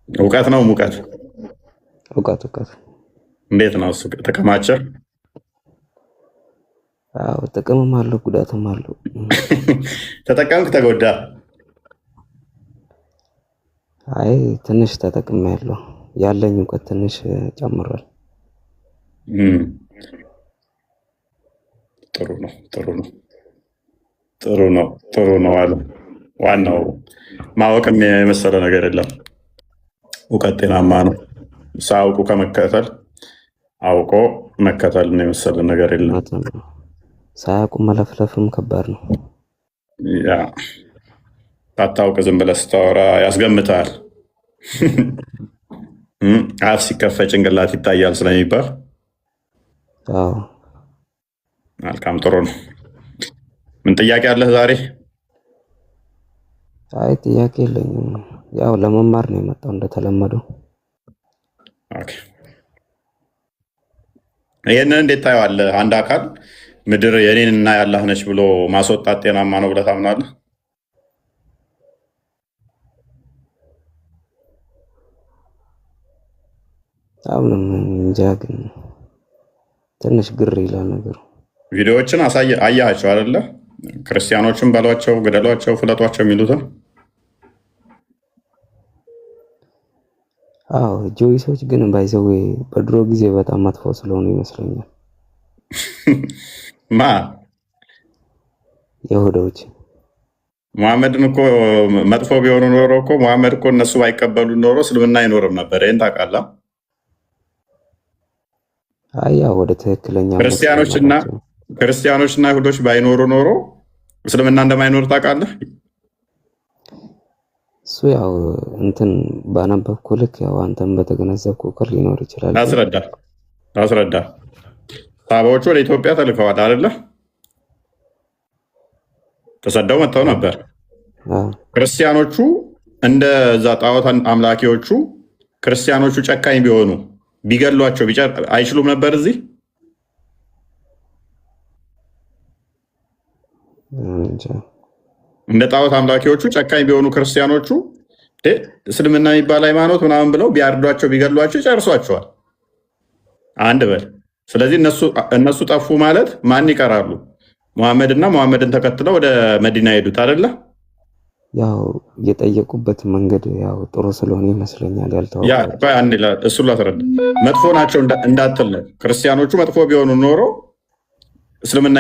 እውቀት ነው ሙቀት? እውቀት እንዴት ነው እሱ? ተከማቸ? አዎ ጥቅምም አለው ጉዳትም አለው። ተጠቀምክ ተጎዳ? አይ ትንሽ ተጠቅሜያለሁ። ያለኝ እውቀት ትንሽ ጨምሯል። ጥሩ ነው አለ። ዋናው ማወቅም የመሰለ ነገር የለም። እውቀት ጤናማ ነው። ሳያውቁ ከመከተል አውቆ መከተል ነው የመሰለ ነገር የለም። ሳያውቁ መለፍለፍም ከባድ ነው። ባታውቅ ዝም ብለህ ስታወራ ያስገምታል። አፍ ሲከፈት ጭንቅላት ይታያል ስለሚባል መልካም፣ ጥሩ ነው። ምን ጥያቄ አለህ ዛሬ? አይ ጥያቄ የለኝም። ያው ለመማር ነው የመጣው እንደተለመደው። ይህንን እንዴት ታየዋለህ? አንድ አካል ምድር የኔንና ያላህ ነች ብሎ ማስወጣት ጤናማ ነው ብለህ ታምናለህ? አሁንም እንጃ፣ ግን ትንሽ ግር ይላል ነገሩ። ቪዲዮዎችን አያቸው አይደለ? ክርስቲያኖችን በሏቸው፣ ግደሏቸው፣ ፍለጧቸው የሚሉትን አዎ ጆይሶች ግን ባይዘው በድሮ ጊዜ በጣም መጥፎ ስለሆኑ ይመስለኛል። ማ ይሁዶች መሐመድን እኮ መጥፎ ቢሆኑ ኖሮ እኮ መሐመድ እኮ እነሱ ባይቀበሉ ኖሮ እስልምና አይኖርም ነበር። ይሄን ታውቃለህ? አያ ወደ ትክክለኛ ክርስቲያኖችና ይሁዶች ባይኖሩ ኖሮ እስልምና እንደማይኖር ታውቃለህ? እሱ ያው እንትን ባነበብኩ ልክ ያው አንተም በተገነዘብኩ ልክ ሊኖር ይችላል። አስረዳ። ሳባዎቹ ወደ ኢትዮጵያ ተልከዋል አይደለ? ተሰደው መጥተው ነበር። ክርስቲያኖቹ እንደዛ ጣዖት አምላኪዎቹ ክርስቲያኖቹ ጨካኝ ቢሆኑ ቢገሏቸው አይችሉም ነበር እዚህ እንደ ጣዖት አምላኪዎቹ ጨካኝ ቢሆኑ ክርስቲያኖቹ እስልምና የሚባል ሃይማኖት ምናምን ብለው ቢያርዷቸው ቢገሏቸው ይጨርሷቸዋል። አንድ በል። ስለዚህ እነሱ ጠፉ ማለት ማን ይቀራሉ? መሐመድና መሐመድን ተከትለው ወደ መዲና ሄዱት አይደለ? ያው የጠየቁበት መንገድ ያው ጥሩ ስለሆነ ይመስለኛል ያልተዋወቀ እሱን ላስረዳ። መጥፎ ናቸው እንዳትል ነው። ክርስቲያኖቹ መጥፎ ቢሆኑ ኖሮ እስልምና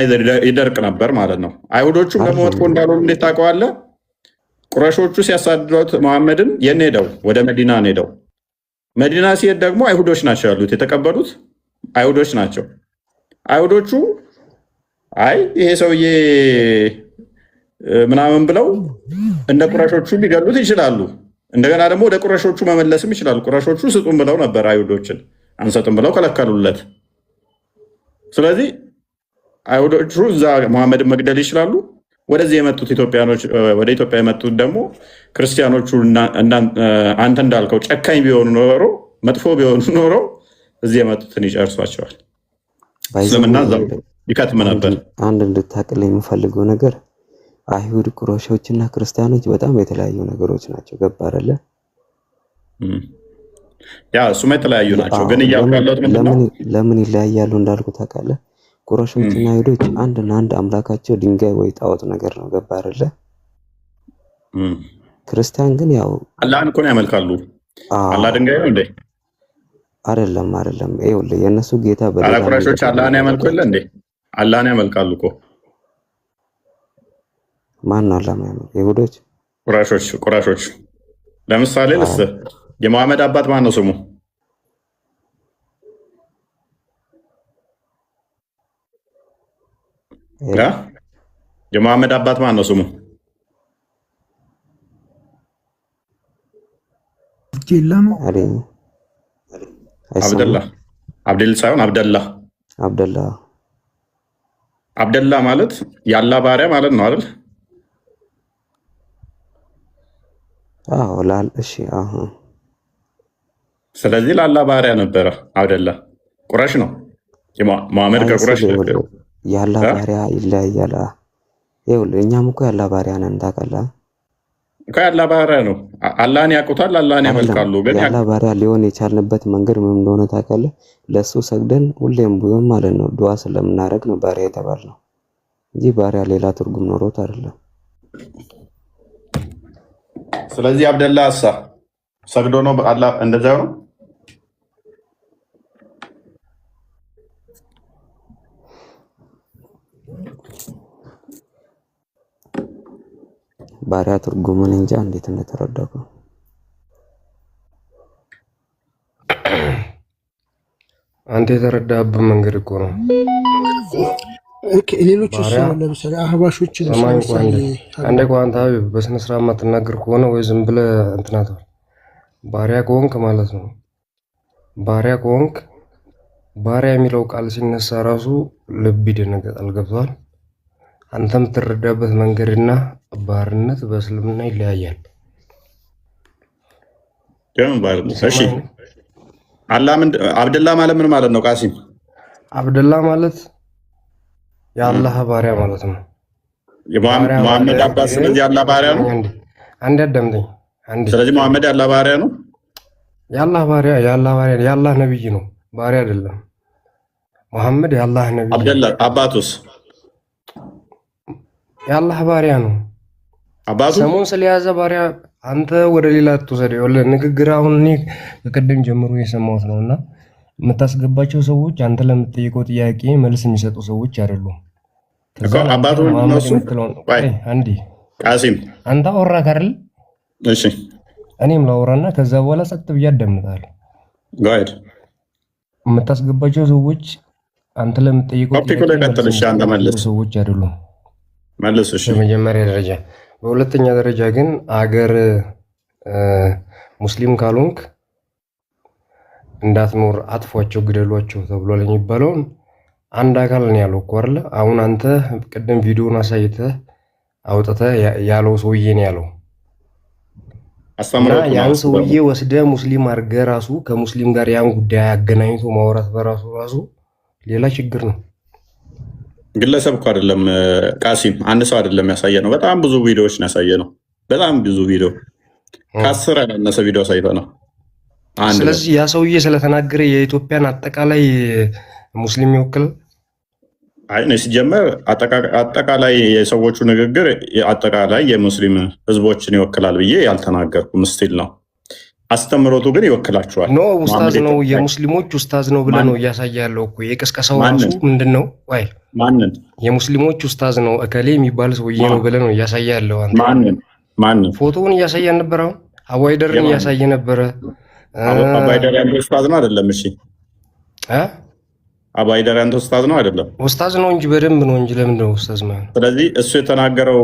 ይደርቅ ነበር ማለት ነው። አይሁዶቹም ደግሞ መጥፎ እንዳልሆኑ እንዴት ታውቀዋለህ? ቁረሾቹ ሲያሳድዱት መሐመድን የት ሄደው? ወደ መዲና ሄደው። መዲና ሲሄድ ደግሞ አይሁዶች ናቸው ያሉት፣ የተቀበሉት አይሁዶች ናቸው። አይሁዶቹ አይ ይሄ ሰውዬ ምናምን ብለው እንደ ቁረሾቹ ሊገሉት ይችላሉ። እንደገና ደግሞ ወደ ቁረሾቹ መመለስም ይችላሉ። ቁረሾቹ ስጡን ብለው ነበር፣ አይሁዶችን አንሰጥም ብለው ከለከሉለት። ስለዚህ አይሁዶቹ እዛ መሐመድን መግደል ይችላሉ። ወደዚህ የመጡት ኢትዮጵያኖች ወደ ኢትዮጵያ የመጡት ደግሞ ክርስቲያኖቹ አንተ እንዳልከው ጨካኝ ቢሆኑ ኖሮ መጥፎ ቢሆኑ ኖሮ እዚህ የመጡትን ይጨርሷቸዋል። እስልምና እዛው ይከትም ነበር። አንድ እንድታቅል የምፈልገው ነገር አይሁድ ቁረሾች እና ክርስቲያኖች በጣም የተለያዩ ነገሮች ናቸው። ገባ አይደለ? ያ እሱማ የተለያዩ ናቸው። ግን እያሉት ለምን ይለያያሉ እንዳልኩ ታውቃለህ? ቁረሾችና አይሁዶች አንድና አንድ አምላካቸው ድንጋይ ወይ ጣዖት ነገር ነው። ገባ አይደለ? ክርስቲያን ግን ያው አላህን እኮ ነው ያመልካሉ። አላህ ድንጋይ ነው እንዴ? አይደለም። ይኸውልህ የእነሱ ጌታ በሌላ ቁረሾች አላህን ያመልኩ የለ እንዴ? አላህን ያመልካሉ እኮ። ማን ነው አላህ ያመልኩ? ይሁዶች፣ ቁረሾች። ለምሳሌ የመሐመድ አባት ማን ነው ስሙ? የመሐመድ አባት ማን ነው ስሙ? አብደላ ሳይሆን አብደላ ማለት የአላህ ባሪያ ማለት ነው አይደል? አዎ እሺ። ስለዚህ ለአላህ ባሪያ ነበረ አብደላ። ቁረሽ ነው መሐመድ ከቁረሽ የአላህ ባሪያ ይለያያል። ይኸውልህ እኛም እኮ የአላህ ባሪያ ነን ታውቃለህ እኮ። የአላህ ባሪያ ነው። አላህን ያውቁታል፣ አላህን ያመልካሉ። ግን የአላህ ባሪያ ሊሆን የቻልንበት መንገድ ምን እንደሆነ ታውቃለህ? ለእሱ ሰግደን ሁሌም ቢሆን ማለት ነው ዱዓ ስለምናደርግ ነው ባሪያ የተባልነው እንጂ ባሪያ ሌላ ትርጉም ኖሮት አይደለም። ስለዚህ አብደላ ሰግዶ ነው አላህ እንደዛ ነው። ባሪያ ትርጉሙን እንጃ እንዴት እንደተረዳው ነው። አንተ የተረዳህበት መንገድ እኮ ነው። ሌሎች ለምሳሌ አህባሾች አንዴ ቋንታ በስነ ስርዓት የማትናገር ከሆነ ወይ ዝም ብለህ እንትናት ባሪያ ከሆንክ ማለት ነው። ባሪያ የሚለው ቃል ሲነሳ ራሱ ልብ ይደነግጣል። ገብቶሃል? አንተ የምትረዳበት መንገድና ባርነት በእስልምና ይለያያል። እሺ አብደላ ማለት ምን ማለት ነው? ቃሲም አብደላ ማለት የአላህ ባሪያ ማለት ነው። መሐመድ አባት ስለዚህ የአላህ ባሪያ ነው። አንዴ አዳምጠኝ። ስለዚህ መሐመድ የአላህ ባሪያ ነው። የአላህ ነብይ ነው፣ ባሪያ አይደለም። መሐመድ የአላህ ነብይ። አብደላ አባቱስ የአላህ ባሪያ ነው። አባቱ ስሙን ስለያዘ ባሪያ አንተ ወደ ሌላ አትወሰድ። ይኸውልህ ንግግር አሁን እኔ ከቀደም ጀምሮ የሰማሁት ነው እና የምታስገባቸው ሰዎች አንተ ለምትጠይቀው ጥያቄ መልስ የሚሰጡ ሰዎች አይደሉም። አባቱ አንዴ ቃሲም አንተ አወራህ አይደል? እሺ እኔም ላወራና ከዛ በኋላ ጸጥ ብዬ አዳምጣለሁ። ጋይድ የምታስገባቸው ሰዎች አንተ ለምትጠይቀው ሰዎች አይደሉም። መልስ። እሺ በመጀመሪያ ደረጃ፣ በሁለተኛ ደረጃ ግን አገር ሙስሊም ካልሆንክ እንዳትኖር አጥፏቸው፣ ግደሏቸው ተብሏል የሚባለውን አንድ አካል ነው ያለው እኮ አይደለ? አሁን አንተ ቅድም ቪዲዮን አሳይተህ አውጥተህ ያለው ሰውዬ ነው ያለው። እና ያን ሰውዬ ወስደህ ሙስሊም አድርገህ ራሱ ከሙስሊም ጋር ያን ጉዳይ አገናኝቶ ማውራት በራሱ ሌላ ችግር ነው። ግለሰብ እኮ አይደለም ቃሲም፣ አንድ ሰው አይደለም ያሳየ ነው። በጣም ብዙ ቪዲዮዎች ነው ያሳየ ነው። በጣም ብዙ ቪዲዮ ከ10 ያነሰ ቪዲዮ አሳይቶ ነው። ስለዚህ ያ ሰውዬ ስለተናገረ የኢትዮጵያን አጠቃላይ ሙስሊም ይወክል ሲጀመር አጠቃላይ የሰዎቹ ንግግር አጠቃላይ የሙስሊም ህዝቦችን ይወክላል ብዬ ያልተናገርኩም ስቲል ነው። አስተምሮቱ ግን ይወክላቸዋል። ኖ ኡስታዝ ነው የሙስሊሞች ኡስታዝ ነው ብለህ ነው እያሳየ ያለው እኮ። የቅስቀሳው ራሱ ምንድን ነው? ወይ ማንን የሙስሊሞች ኡስታዝ ነው እከሌ የሚባል ሰውዬ ነው ብለህ ነው እያሳየ ያለው አንተ። ማንን ፎቶውን እያሳየ ነበር። አሁን አዋይደርን እያሳየ ነበረ። አባይደር ያንተ ኡስታዝ ነው አይደለም? እሺ አባይደር ያንተ ኡስታዝ ነው አይደለም? ኡስታዝ ነው እንጂ በደንብ ነው እንጂ ለምንድን ነው ኡስታዝ ማለት? ስለዚህ እሱ የተናገረው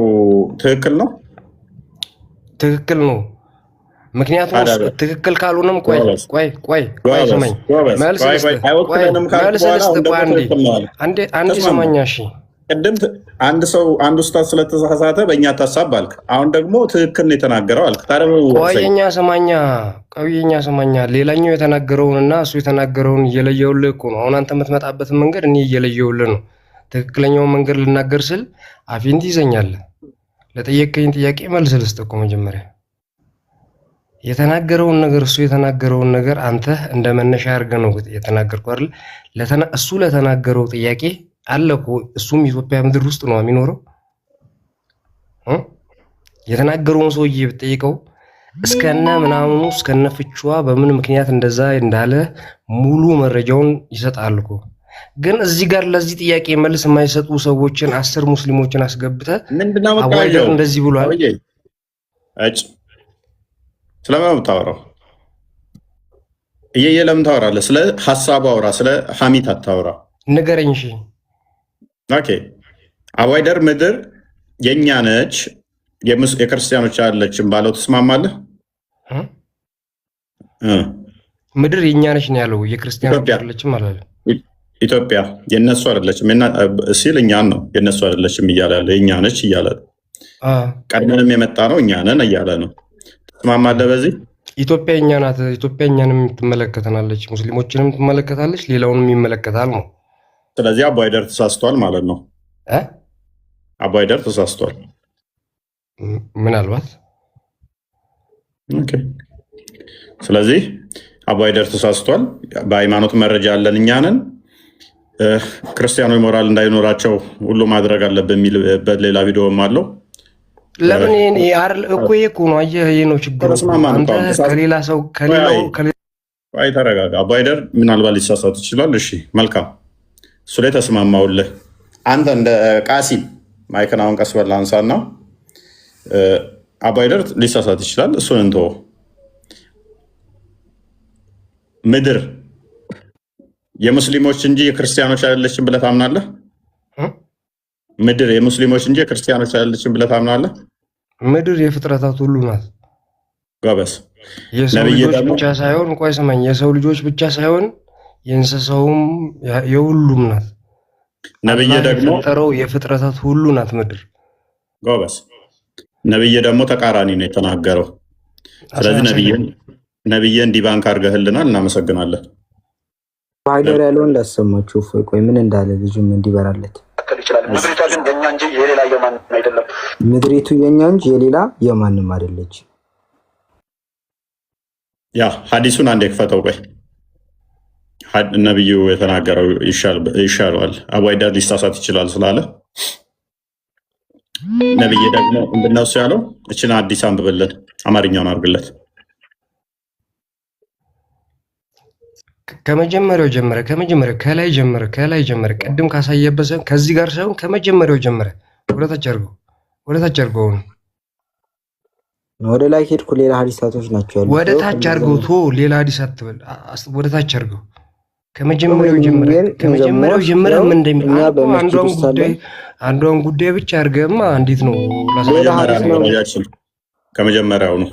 ትክክል ነው፣ ትክክል ነው። ምክንያቱም ትክክል ካልሆነም ቆይ ስማኝ፣ መልስ ልስጥ። አንዴ ስማኛ። እሺ ቅድም አንድ ኡስታዝ ስለተሳሳተ በእኛ ታሳብ አልክ። አሁን ደግሞ ትክክል ነው የተናገረው አልክ። ቆየኛ ስማኛ። ሌላኛው የተናገረውንና እሱ የተናገረውን እየለየውልህ እኮ ነው። አሁን አንተ የምትመጣበትን መንገድ እኔ እየለየውልህ ነው። ትክክለኛውን መንገድ ልናገር ስል አፌን ትይዘኛለህ። ለጠየቀኝ ጥያቄ መልስ ልስጥ እኮ መጀመሪያ የተናገረውን ነገር እሱ የተናገረውን ነገር አንተ እንደ መነሻ አድርገህ ነው የተናገርከው አይደል? እሱ ለተናገረው ጥያቄ አለ እኮ እሱም ኢትዮጵያ ምድር ውስጥ ነው የሚኖረው። የተናገረውን ሰውዬ ብትጠይቀው እስከነ ምናምኑ እስከነ ፍቿ በምን ምክንያት እንደዛ እንዳለ ሙሉ መረጃውን ይሰጣል እኮ። ግን እዚህ ጋር ለዚህ ጥያቄ መልስ የማይሰጡ ሰዎችን 10 ሙስሊሞችን አስገብተህ አዋይደር እንደዚህ ብሏል። ስለምን የምታወራው? ለምን ታወራለህ? ስለ ሀሳቡ አውራ፣ ስለ ሐሚት አታውራ። ንገረኝ። እሺ ኦኬ። አዋይደር ምድር የእኛ ነች የክርስቲያኖች አለችም ባለው ትስማማለህ? ምድር የእኛ ነች ነው ያለው። የክርስቲያኖች አለችም አላለም። ኢትዮጵያ የእነሱ አይደለችም ሲል እኛን ነው የእነሱ አይደለችም እያለ ያለ የእኛ ነች እያለ ቀድመንም የመጣ ነው እኛ ነን እያለ ነው። ትስማማለህ በዚህ? ኢትዮጵያ እኛ ናት። ኢትዮጵያ እኛንም ትመለከተናለች፣ ሙስሊሞችንም ትመለከታለች፣ ሌላውንም ይመለከታል ነው። ስለዚህ አባይደር ተሳስቷል ማለት ነው። አባይደር ተሳስቷል ምናልባት። ስለዚህ አባይደር ተሳስቷል። በሃይማኖት መረጃ ያለን እኛ ነን። ክርስቲያኖች ሞራል እንዳይኖራቸው ሁሉ ማድረግ አለብን የሚል በሌላ ቪዲዮም አለው። ለምን እኮ ነው? አየህ፣ ይሄ ነው ችግሩ። ከሌላ ሰው ተረጋጋ። አባይደር ምናልባት ሊሳሳት ይችላል። እሺ መልካም፣ እሱ ላይ ተስማማውልህ። አንተ እንደ ቃሲም ማይክን አሁን ቀስ በል አንሳና፣ አባይደር ሊሳሳት ይችላል። እሱን እንተወው። ምድር የሙስሊሞች እንጂ የክርስቲያኖች አይደለችም ብለህ ታምናለህ? ምድር የሙስሊሞች እንጂ የክርስቲያኖች አይደለችም ብለህ ታምናለህ? ምድር የፍጥረታት ሁሉ ናት። ጎበዝ። የሰው ልጆች ብቻ ሳይሆን ቆይ ስማኝ፣ የሰው ልጆች ብቻ ሳይሆን የእንስሳውም የሁሉም ናት። ነብይ ደግሞ የፈጠረው የፍጥረታት ሁሉ ናት ምድር። ጎበዝ። ነብይ ደግሞ ተቃራኒ ነው የተናገረው። ስለዚህ ነብይን ዲባንክ አድርገህልናል፣ እናመሰግናለን። አባይደር ያለውን ላሰማችሁ። ቆይ ምን እንዳለ ልጁም እንዲበራለት። ምድሪቷ ግን የኛ እንጂ የሌላ የማንም አይደለም። ምድሪቱ የኛ እንጂ የሌላ የማንም አይደለች። ያ ሐዲሱን አንዴ ክፈተው። ቆይ ነብዩ የተናገረው ይሻለዋል። አባይደር ሊሳሳት ይችላል ስላለ ነብይ ደግሞ ምንድነው እሱ ያለው? እችን አዲስ አንብብልን። አማርኛውን አድርግለት። ከመጀመሪያው ከላይ ጀመረ ቅድም ካሳየበት ሳይሆን ከዚህ ጋር ሳይሆን ከመጀመሪያው ጀመረ ወደታች አድርገው ወደ ላይ ሄድኩ። ሌላ ሐዲሳቶች ናቸው ያሉት። ወደ ታች አድርገው ሌላ ሐዲስ አትበል። ወደ ታች አድርገው ከመጀመሪያው ጀመረ ምን እንደሚል አንዷን ጉዳይ ብቻ አድርገህማ እንዴት ነው ከመጀመሪያው ነው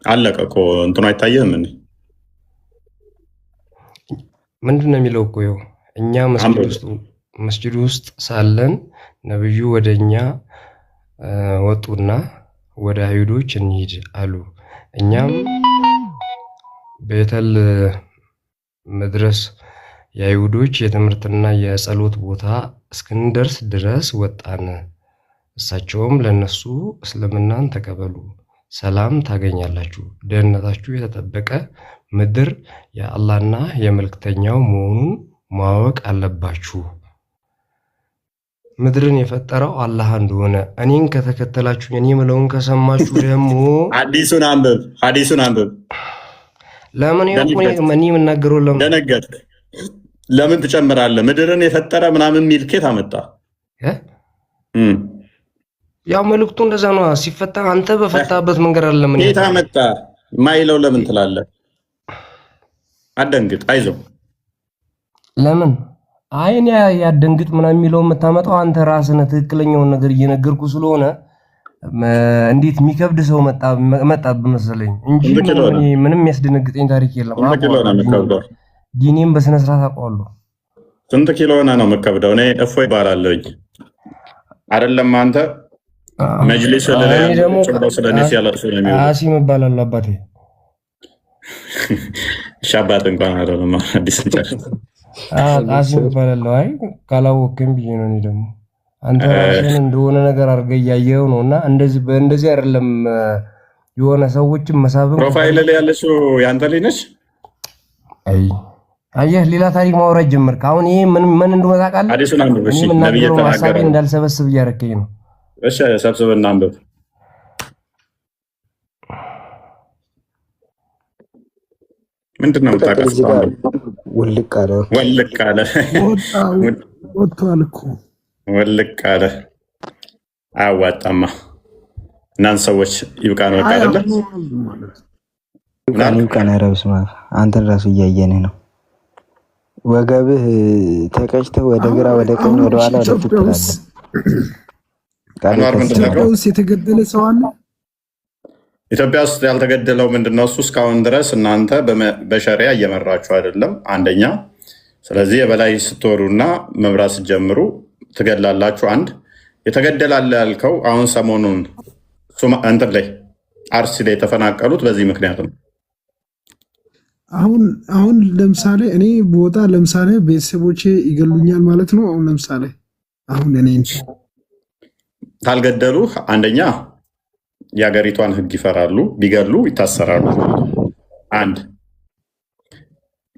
አለቀ እኮ እንትኑ አይታየህም እንዴ? ምንድን ነው የሚለው እኮ ይኸው እኛ መስጂድ ውስጥ ሳለን ነብዩ ወደኛ ወጡና ወደ አይሁዶች እንሂድ አሉ። እኛም ቤተል መድረስ የአይሁዶች የትምህርትና የጸሎት ቦታ እስክንደርስ ድረስ ወጣን። እሳቸውም ለነሱ እስልምናን ተቀበሉ፣ ሰላም ታገኛላችሁ፣ ደህንነታችሁ የተጠበቀ ምድር የአላህና የመልእክተኛው መሆኑን ማወቅ አለባችሁ። ምድርን የፈጠረው አላህ እንደሆነ እኔን ከተከተላችሁ እኔ የምለውን ከሰማችሁ ደግሞ ሐዲሱን አንብብ። ለምን እኔ የምናገረው ደነገጥክ? ለምን ትጨምራለህ? ምድርን የፈጠረ ምናምን የሚል ኬት አመጣ? ያው መልእክቱ እንደዛ ነው። ሲፈታ አንተ በፈታበት መንገድ አለ። ምን ኬት አመጣ ማይለው ለምን ትላለህ? አደንግጥ፣ አይዞህ። ለምን አይን ያደንግጥ ምናምን የሚለው የምታመጣው አንተ ራስህ ነህ። ትክክለኛውን ነገር እየነገርኩ ስለሆነ እንዴት የሚከብድ ሰው መጣብህ መሰለኝ እንጂ ምንም የሚያስደነግጠኝ ታሪክ የለም። ዲኔም በስነ ስርዓት አውቀዋለሁ። ስንት ኪሎ ሆነ ነው የምከብደው? እኔ እፎይ ይባላለሁኝ አይደለም አንተ መጅሊስ አሲም እባላለሁ። አባቴ ሻባት እንኳን አይደለም አዲስ አሲም እባላለሁ። አይ ካላወቅህም ብዬ ነው። እኔ ደግሞ አንተ ራስህን እንደሆነ ነገር አድርገህ እያየኸው ነው። እና እንደዚህ አይደለም የሆነ ሰዎችን መሳብም ፕሮፋይል ላይ ያለችው ያንተ ልጅ ነች። አየህ ሌላ ታሪክ ማውራት ጀመርክ። አሁን ይሄ ምን እንደሆነ ታውቃለህ? አዲሱን አንብብ። እሺ ነብይ ተናገረ እንዳልሰበስብ እያደረከኝ ነው። እሺ ሰብስብና አንብብ። ምንድን ነው የምታውቀው? ውልቅ አለ ወጥቷል እኮ ወልቅ አለ። አያዋጣማ። እናንተ ሰዎች ይብቃን። ወጣ አይደለ? ይብቃን። ኧረ በስመ አብ አንተን ራሱ እያየንህ ነው። ወገብህ ተቀጭተህ ወደ ግራ ወደ ቀኝ ወደ ኋላ ወደ ፊት ትላለህ። ኢትዮጵያ ውስጥ የተገደለ ሰው አለ? ኢትዮጵያ ውስጥ ያልተገደለው ምንድነው? እሱ እስካሁን ድረስ እናንተ በሸሪያ እየመራችሁ አይደለም፣ አንደኛ። ስለዚህ የበላይ ስትወሩና መምራት ስትጀምሩ ትገድላላችሁ። አንድ የተገደላለ ያልከው አሁን ሰሞኑን እንትን ላይ አርሲ ላይ የተፈናቀሉት በዚህ ምክንያት ነው። አሁን ለምሳሌ እኔ ቦታ ለምሳሌ ቤተሰቦቼ ይገሉኛል ማለት ነው። አሁን ለምሳሌ አሁን እኔ ካልገደሉ አንደኛ የሀገሪቷን ሕግ ይፈራሉ፣ ቢገሉ ይታሰራሉ። አንድ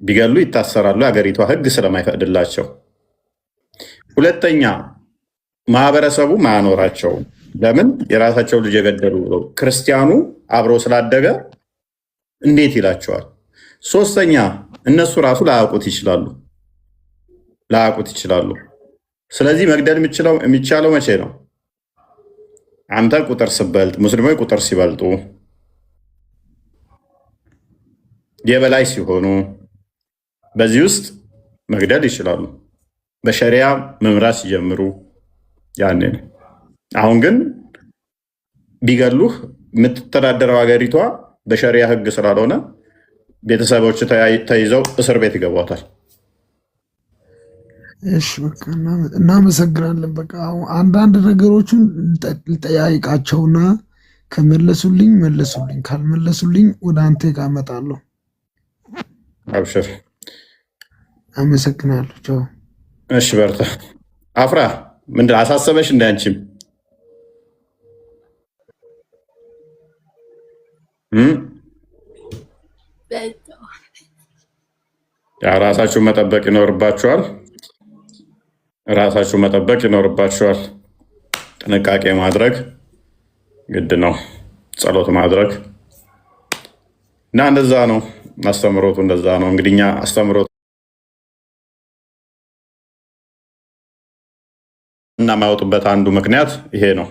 ቢገሉ ይታሰራሉ፣ የሀገሪቷ ሕግ ስለማይፈቅድላቸው። ሁለተኛ ማህበረሰቡ ማያኖራቸው። ለምን? የራሳቸው ልጅ የገደሉ ብለው ክርስቲያኑ አብሮ ስላደገ እንዴት ይላቸዋል? ሶስተኛ እነሱ ራሱ ላያውቁት ይችላሉ። ስለዚህ መግደል የሚቻለው መቼ ነው? አንተ ቁጥር ስበልጥ፣ ሙስሊሞች ቁጥር ሲበልጡ፣ የበላይ ሲሆኑ፣ በዚህ ውስጥ መግደል ይችላሉ። በሸሪያ መምራት ሲጀምሩ ያኔ ነው። አሁን ግን ቢገሉህ የምትተዳደረው ሀገሪቷ በሸሪያ ህግ ስላልሆነ ቤተሰቦች ተይዘው እስር ቤት ይገቧታል። እሺ በቃ እናመሰግናለን። በቃ አንዳንድ ነገሮችን ልጠያይቃቸውና ከመለሱልኝ መለሱልኝ፣ ካልመለሱልኝ ወደ አንተ ጋር እመጣለሁ። አብሽር። አመሰግናለሁ። ቻው። እሺ በርታ። አፍራ ምንድን አሳሰበሽ? እንደ አንቺም ራሳችሁን መጠበቅ ይኖርባችኋል። ጥንቃቄ ማድረግ ግድ ነው ጸሎት ማድረግ እና እንደዛ ነው አስተምሮቱ። እንደዛ ነው እንግዲህ እኛ አስተምሮት እና ማውጡበት አንዱ ምክንያት ይሄ ነው።